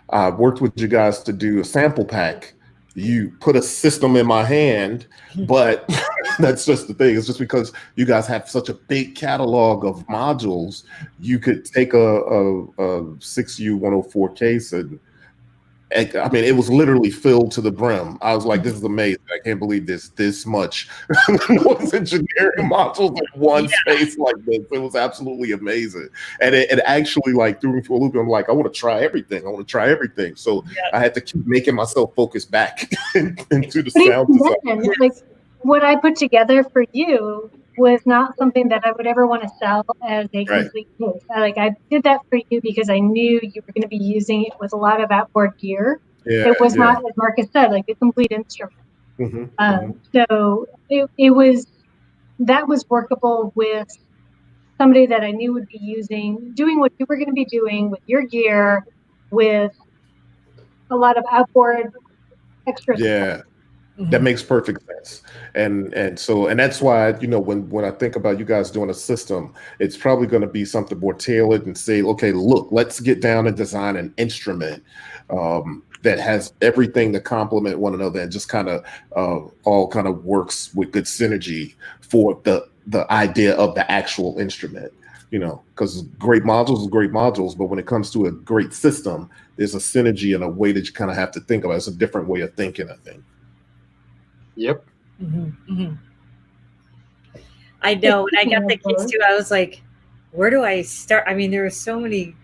I worked with you guys to do a sample pack, you put a system in my hand, but that's just the thing. It's just because you guys have such a big catalog of modules, you could take a 6U104 case and I mean, it was literally filled to the brim. I was like, this is amazing. I can't believe this much noise engineering modules in one space like this. It was absolutely amazing. And it actually like threw me for a loop. I'm like, I want to try everything. So I had to keep making myself focus back into the sound design. Like, what I put together for you was not something that I would ever want to sell as a complete case. I did that for you because I knew you were going to be using it with a lot of outboard gear. It was not, as Markus said, like a complete instrument. So that was workable with somebody that I knew would be doing what you were going to be doing with your gear, with a lot of outboard extra stuff. That makes perfect sense. And that's why, when I think about you guys doing a system, it's probably going to be something more tailored and say, okay, look, let's get down and design an instrument that has everything to complement one another and just kind of all kind of works with good synergy for the idea of the actual instrument. Because great modules are great modules, but when it comes to a great system, there's a synergy and a way that you kind of have to think about it. It's a different way of thinking, I think. Yep. I know. When I got the kids too, I was like, where do I start? I mean, there were so many.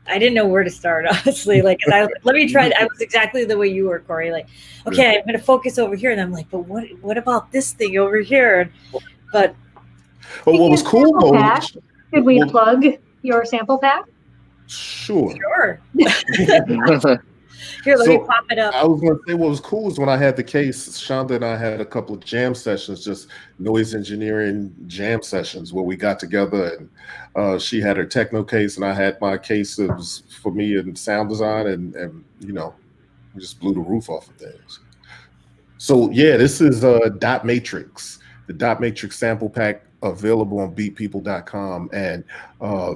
I didn't know where to start, honestly. Like, let me try. I was exactly the way you were, Corey. Like, okay, I'm going to focus over here. And I'm like, but what about this thing over here? But what was cool, though. Could we plug your sample pack? Sure. Here, let me pop it up. I was going to say what was cool is when I had the case, Shonda and I had a couple of jam sessions, just noise engineering jam sessions where we got together and she had her techno case and I had my case. It was for me in sound design and We just blew the roof off of things. So yeah, this is Dot Matrix, the Dot Matrix sample pack available on beatpeople.com, and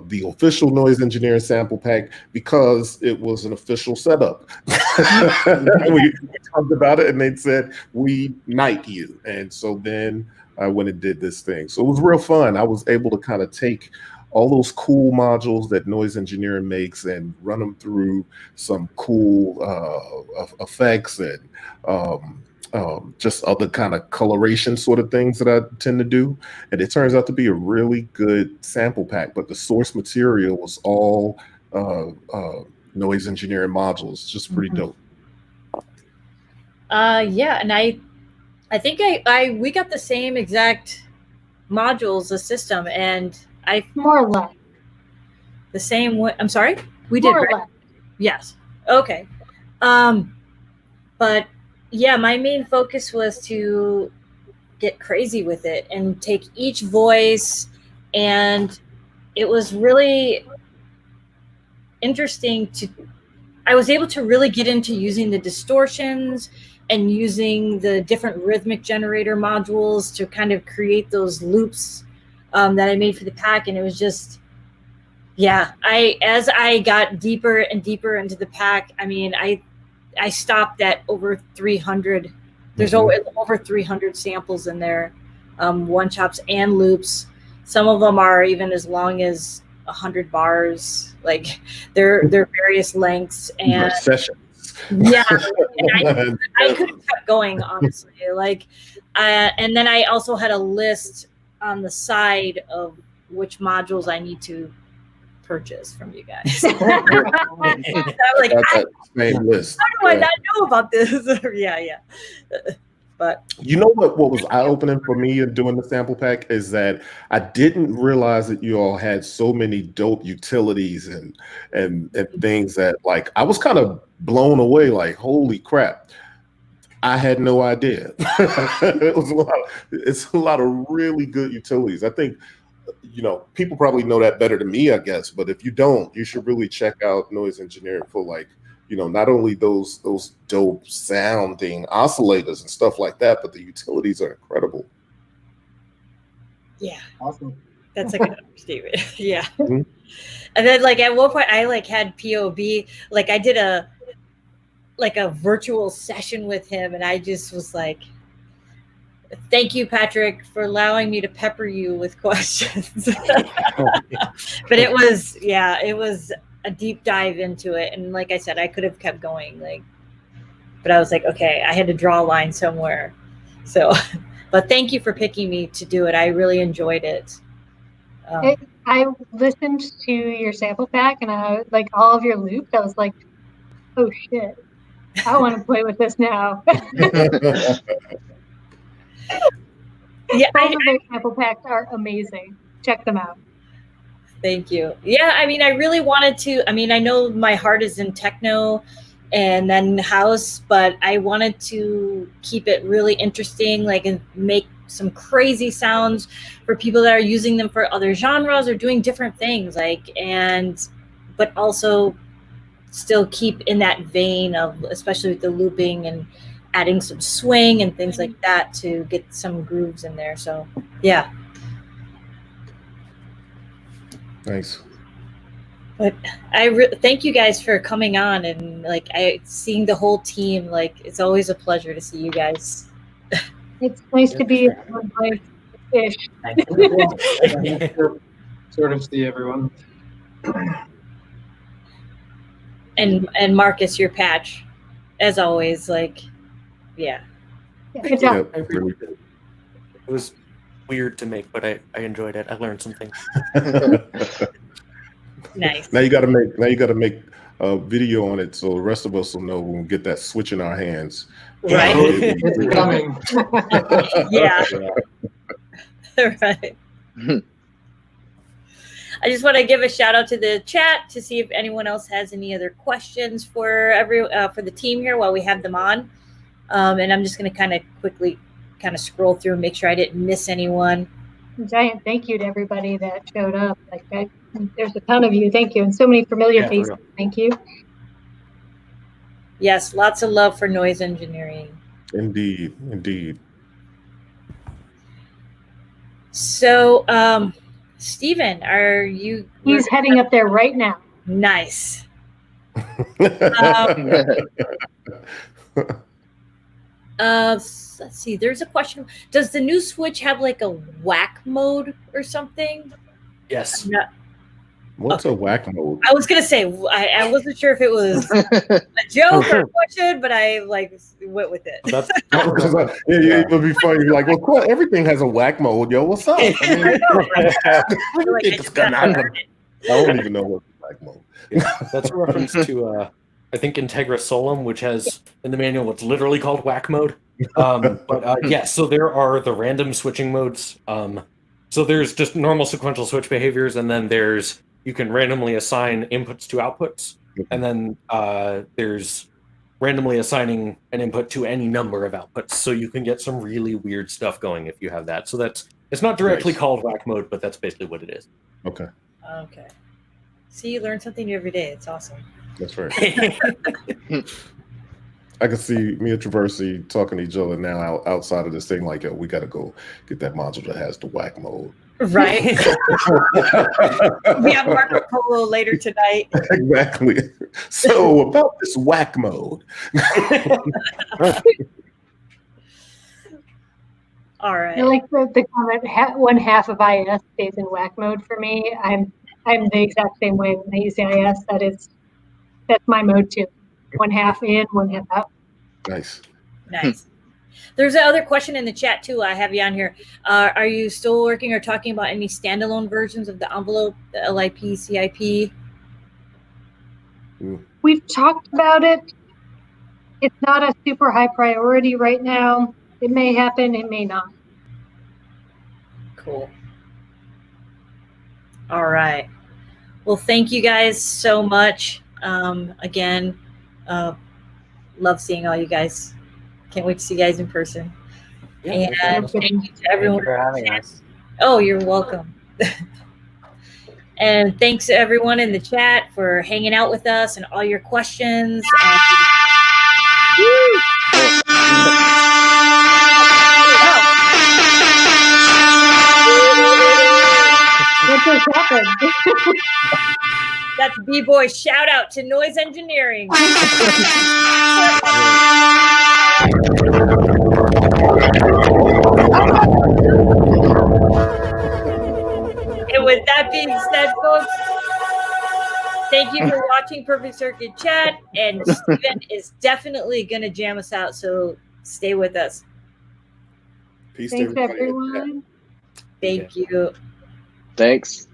the official noise engineering sample pack because it was an official setup. we talked about it and they said, we knight you. And so then I went and did this thing. So it was real fun. I was able to kind of take all those cool modules that noise engineering makes and run them through some cool effects and just other kind of coloration sort of things that I tend to do. And it turns out to be a really good sample pack, but the source material was all noise engineering modules. Just pretty dope. Yeah, and I think we got the same exact modules, the system, and I More or less. the same way. I'm sorry, we did. More or Right? less. Yes. Okay. But yeah, my main focus was to get crazy with it and take each voice, and it was really interesting I was able to really get into using the distortions and using the different rhythmic generator modules to kind of create those loops that I made for the pack. And it was just, yeah, as I got deeper and deeper into the pack, I mean, I stopped at over 300. There's over 300 samples in there, one chops and loops. Some of them are even as long as 100 bars. Like they're various lengths and sessions. Yeah, and I could have kept going, honestly. Like, and then I also had a list on the side of which modules I need to purchase from you guys. I was like, how do I not know about this? yeah. But you know what was eye-opening for me in doing the sample pack is that I didn't realize that you all had so many dope utilities and things that, like, I was kind of blown away, like, holy crap. I had no idea. It's a lot of really good utilities. I think, you know, people probably know that better than me, I guess, but if you don't, you should really check out noise engineering for, like, you know, not only those dope sounding oscillators and stuff like that, but the utilities are incredible. Yeah. Awesome. That's a good understatement. Yeah. Mm-hmm. And then, like, at one point I like had POV, like I did a virtual session with him, and I just was like, thank you, Patrick, for allowing me to pepper you with questions. But it was a deep dive into it, and like I said, I could have kept going, like, but I was like, okay, I had to draw a line somewhere. So, but thank you for picking me to do it. I really enjoyed it. I listened to your sample pack, and I like all of your loops. I was like, oh shit, I want to play with this now. Yeah, all of their sample packs are amazing. Check them out. Thank you. Yeah, I mean, I really wanted to. I mean, I know my heart is in techno and then house, but I wanted to keep it really interesting, like, and make some crazy sounds for people that are using them for other genres or doing different things, like, but also still keep in that vein of, especially with the looping and adding some swing and things like that to get some grooves in there. So, yeah. Nice. But thank you guys for coming on, and like seeing the whole team. Like, it's always a pleasure to see you guys. It's nice to be one place ish. Sort of see everyone. And Markus, your patch, as always, like, yeah. Good job. It was weird to make, but I enjoyed it. I learned some things. Nice. Now you got to make a video on it so the rest of us will know when we get that switch in our hands. Right. It's coming. Yeah. Right. I just want to give a shout out to the chat to see if anyone else has any other questions for the team here while we have them on. And I'm just going to kind of quickly scroll through and make sure I didn't miss anyone. Giant thank you to everybody that showed up. Like, there's a ton of you. Thank you. And so many familiar faces. Thank you. Yes, lots of love for noise engineering. Indeed, indeed. So, Stephen, are you? He's heading up there right now. Nice. Let's see. There's a question. Does the new Switch have like a whack mode or something? Yes. What's a whack mode? I was gonna say I wasn't sure if it was a joke or a question, but I like went with it. That's It would be funny. Like, well, cool, everything has a whack mode, yo. What's up? I don't even know what's whack mode. That's a reference to I think Integra Solum, which has in the manual what's literally called whack mode. So there are the random switching modes. So there's just normal sequential switch behaviors, and then you can randomly assign inputs to outputs, and then there's randomly assigning an input to any number of outputs. So you can get some really weird stuff going if you have that. So it's not directly called whack mode, but that's basically what it is. Okay. Okay. See, you learn something new every day. It's awesome. That's right. I can see me and Trovarsi talking to each other now outside of this thing. Like, yo, we got to go get that module that has the whack mode. Right. We have Marco Polo later tonight. Exactly. So about this whack mode. All right. I like the comment. One half of IS stays in whack mode for me. I'm the exact same way when I use the IS. That's my mode too. One half in, one half out. Nice. Nice. There's another question in the chat too. I have you on here. Are you still working or talking about any standalone versions of the envelope, the LIP, CIP? We've talked about it. It's not a super high priority right now. It may happen, it may not. Cool. All right. Well, thank you guys so much. Again, love seeing all you guys. Can't wait to see you guys in person. Yeah, and thank you to everyone. Thank you for having us. Oh, you're welcome. And thanks to everyone in the chat for hanging out with us and all your questions. What just happened? That's B-Boy shout out to noise engineering. And with that being said, folks, thank you for watching Perfect Circuit Chat. And Stephen is definitely going to jam us out, so stay with us. Peace Thanks, to everybody. everyone. Thank you. Thanks.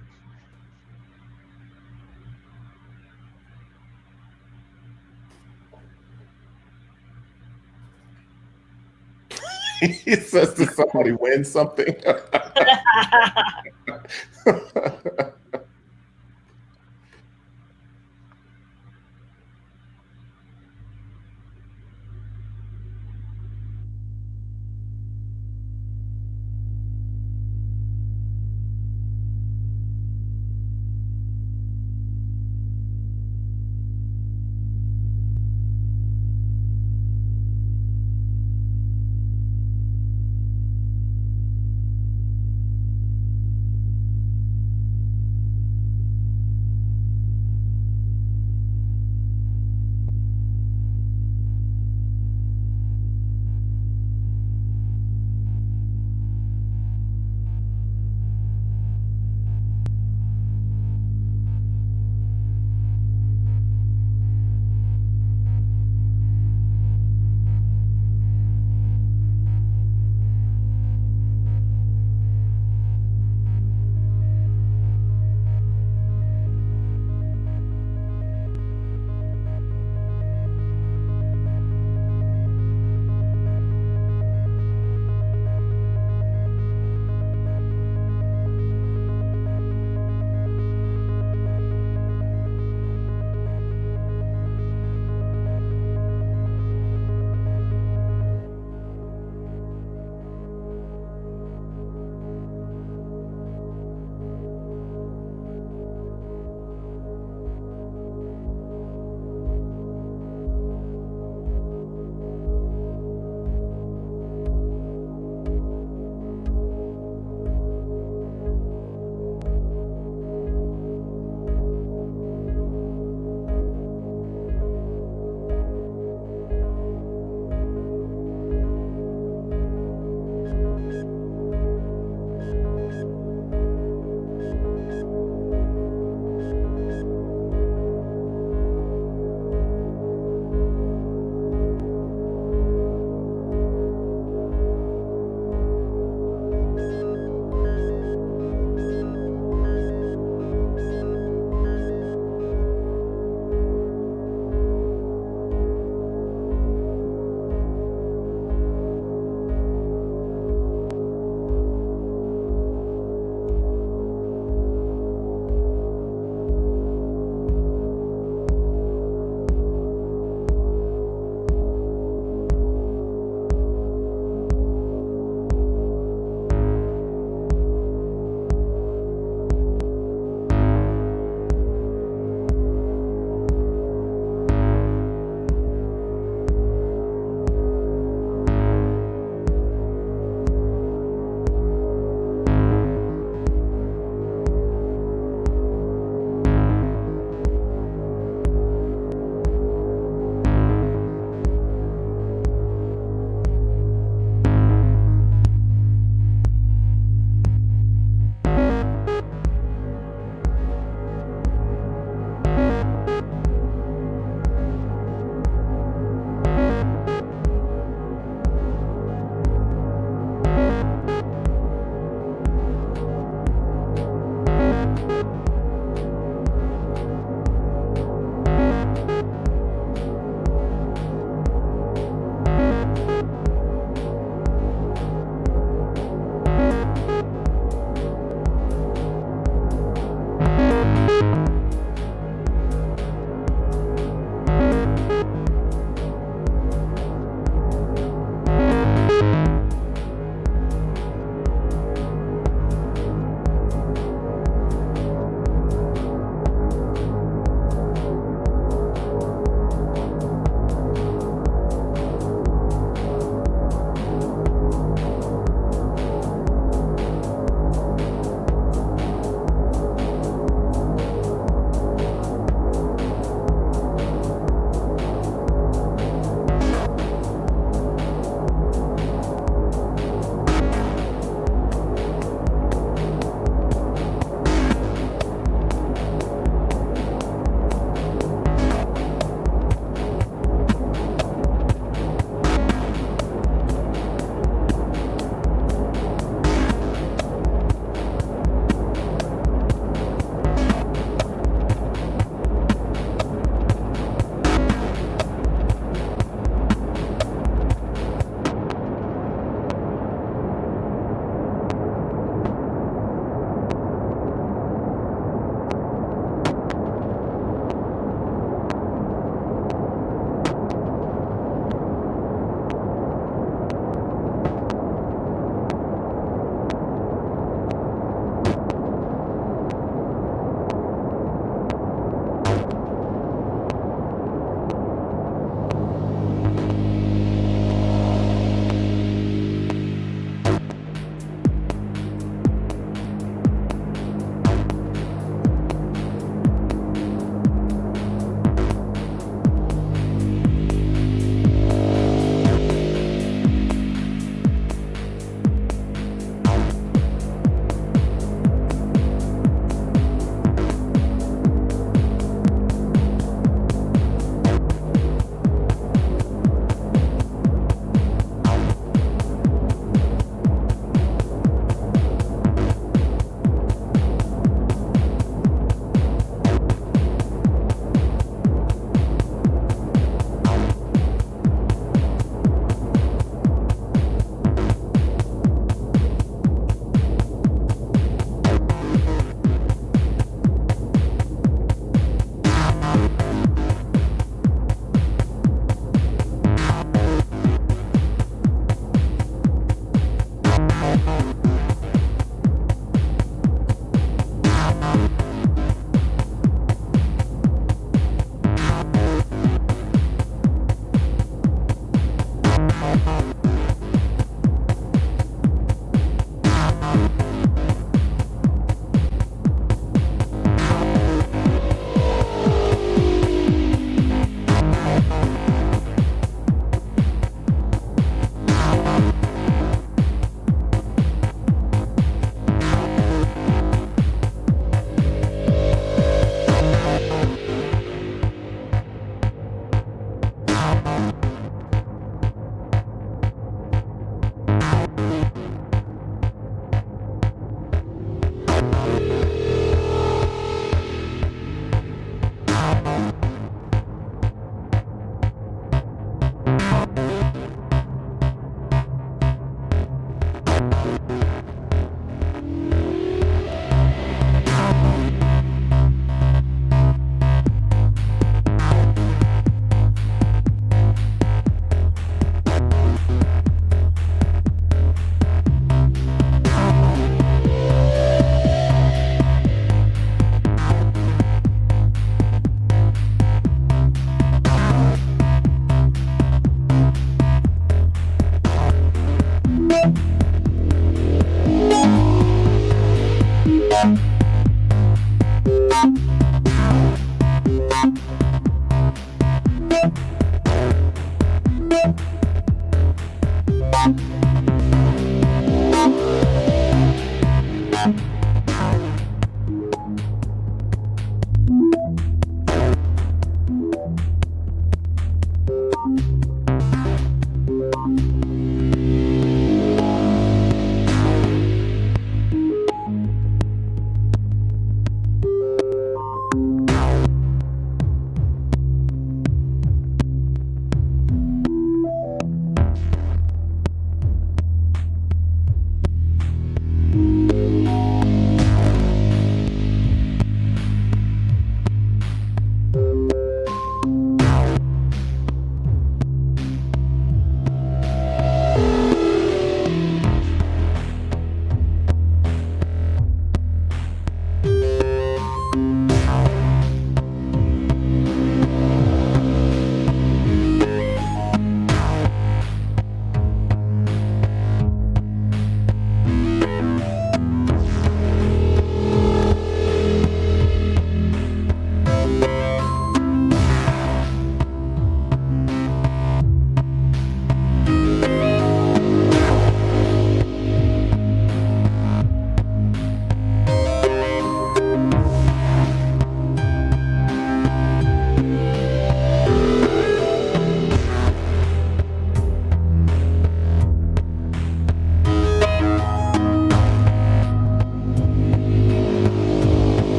He says to somebody, win something.